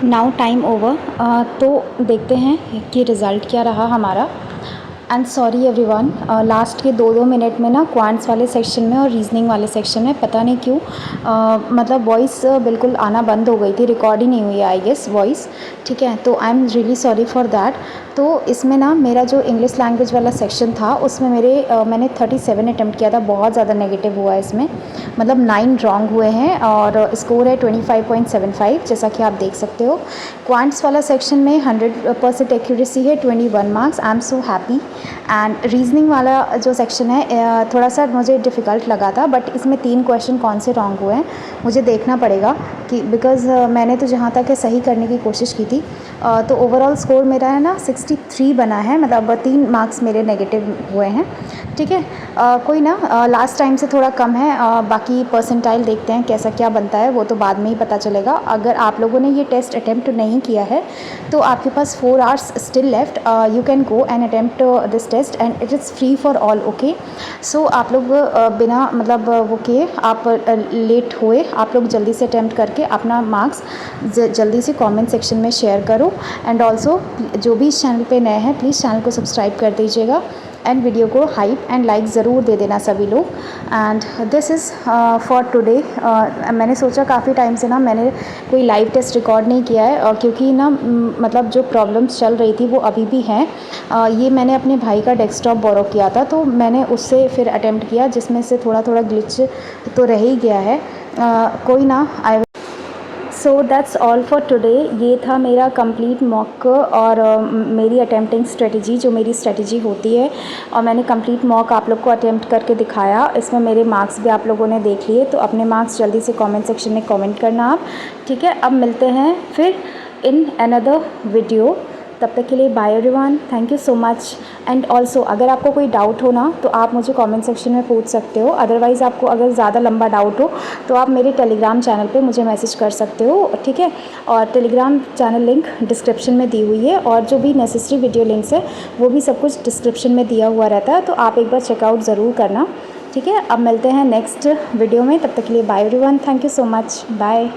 Now time over. तो देखते हैं कि रिज़ल्ट क्या रहा हमारा। एंड सॉरी एवरीवन, लास्ट के 2-2 मिनट में ना क्वांट्स वाले सेक्शन में और रीजनिंग वाले सेक्शन में पता नहीं क्यों मतलब वॉइस बिल्कुल आना बंद हो गई थी, रिकॉर्ड ही नहीं हुई है आई गेस वॉइस। ठीक है, तो I am really sorry for that. तो इसमें ना मेरा जो इंग्लिश लैंग्वेज वाला सेक्शन था उसमें मैंने 37 अटैम्प्ट किया था, बहुत ज़्यादा नेगेटिव हुआ है इसमें, मतलब 9 रॉन्ग हुए हैं और स्कोर है 25.75 जैसा कि आप देख सकते हो। क्वांट्स वाला सेक्शन में 100% एक्यूरेसी है, 21 marks. I am so happy. And reasoning वाला जो सेक्शन है थोड़ा सा मुझे डिफ़िकल्ट लगा था, बट इसमें 3 क्वेश्चन कौन से रॉन्ग हुए हैं मुझे देखना पड़ेगा कि बिकॉज़ मैंने तो जहाँ तक है सही करने की कोशिश की थी। तो ओवरऑल स्कोर मेरा है ना 63 बना है, मतलब 3 मार्क्स मेरे नेगेटिव हुए हैं। ठीक है, कोई ना, लास्ट टाइम से थोड़ा कम है। बाकी परसेंटाइल देखते हैं कैसा क्या बनता है, वो तो बाद में ही पता चलेगा। अगर आप लोगों ने ये टेस्ट अटैम्प्ट नहीं किया है तो आपके पास 4 hours still left, you can go and attempt this test and it is free for all. Okay, so आप लोग बिना मतलब वो किए, आप लेट हुए, आप लोग जल्दी से अटैम्प्ट करके अपना मार्क्स जल्दी से कमेंट सेक्शन में शेयर करो। एंड ऑल्सो जो भी इस चैनल पे नए हैं प्लीज़ चैनल को सब्सक्राइब कर दीजिएगा एंड वीडियो को हाइप एंड लाइक ज़रूर दे देना सभी लोग। And this is for today. मैंने सोचा काफ़ी टाइम से ना मैंने कोई लाइव टेस्ट रिकॉर्ड नहीं किया है, क्योंकि ना मतलब जो प्रॉब्लम्स चल रही थी वो अभी भी हैं। ये मैंने अपने भाई का डेस्कटॉप बोरो किया था तो मैंने उससे फिर अटैम्प्ट किया, जिसमें से थोड़ा थोड़ा ग्लिच तो रह ही गया है। कोई ना, I so that's all for today. ये था मेरा कंप्लीट मॉक और मेरी अटैम्प्टिंग स्ट्रेटजी, जो मेरी स्ट्रेटजी होती है, और मैंने कंप्लीट मॉक आप लोग को अटैम्प्ट करके दिखाया। इसमें मेरे मार्क्स भी आप लोगों ने देख लिए, तो अपने मार्क्स जल्दी से कमेंट सेक्शन में कमेंट करना आप। ठीक है, अब मिलते हैं फिर इन अनदर वीडियो। तब तक के लिए bye everyone, thank you so much. And also अगर आपको कोई डाउट हो ना तो आप मुझे कमेंट सेक्शन में पूछ सकते हो। अदरवाइज़ आपको अगर ज़्यादा लंबा डाउट हो तो आप मेरे टेलीग्राम चैनल पे मुझे मैसेज कर सकते हो। ठीक है, और टेलीग्राम चैनल लिंक डिस्क्रिप्शन में दी हुई है, और जो भी नेसेसरी वीडियो लिंक्स है वो भी सब कुछ डिस्क्रिप्शन में दिया हुआ रहता है, तो आप एक बार चेकआउट ज़रूर करना। ठीक है, अब मिलते हैं नेक्स्ट वीडियो में, तब तक के लिए bye everyone, thank you so much, bye.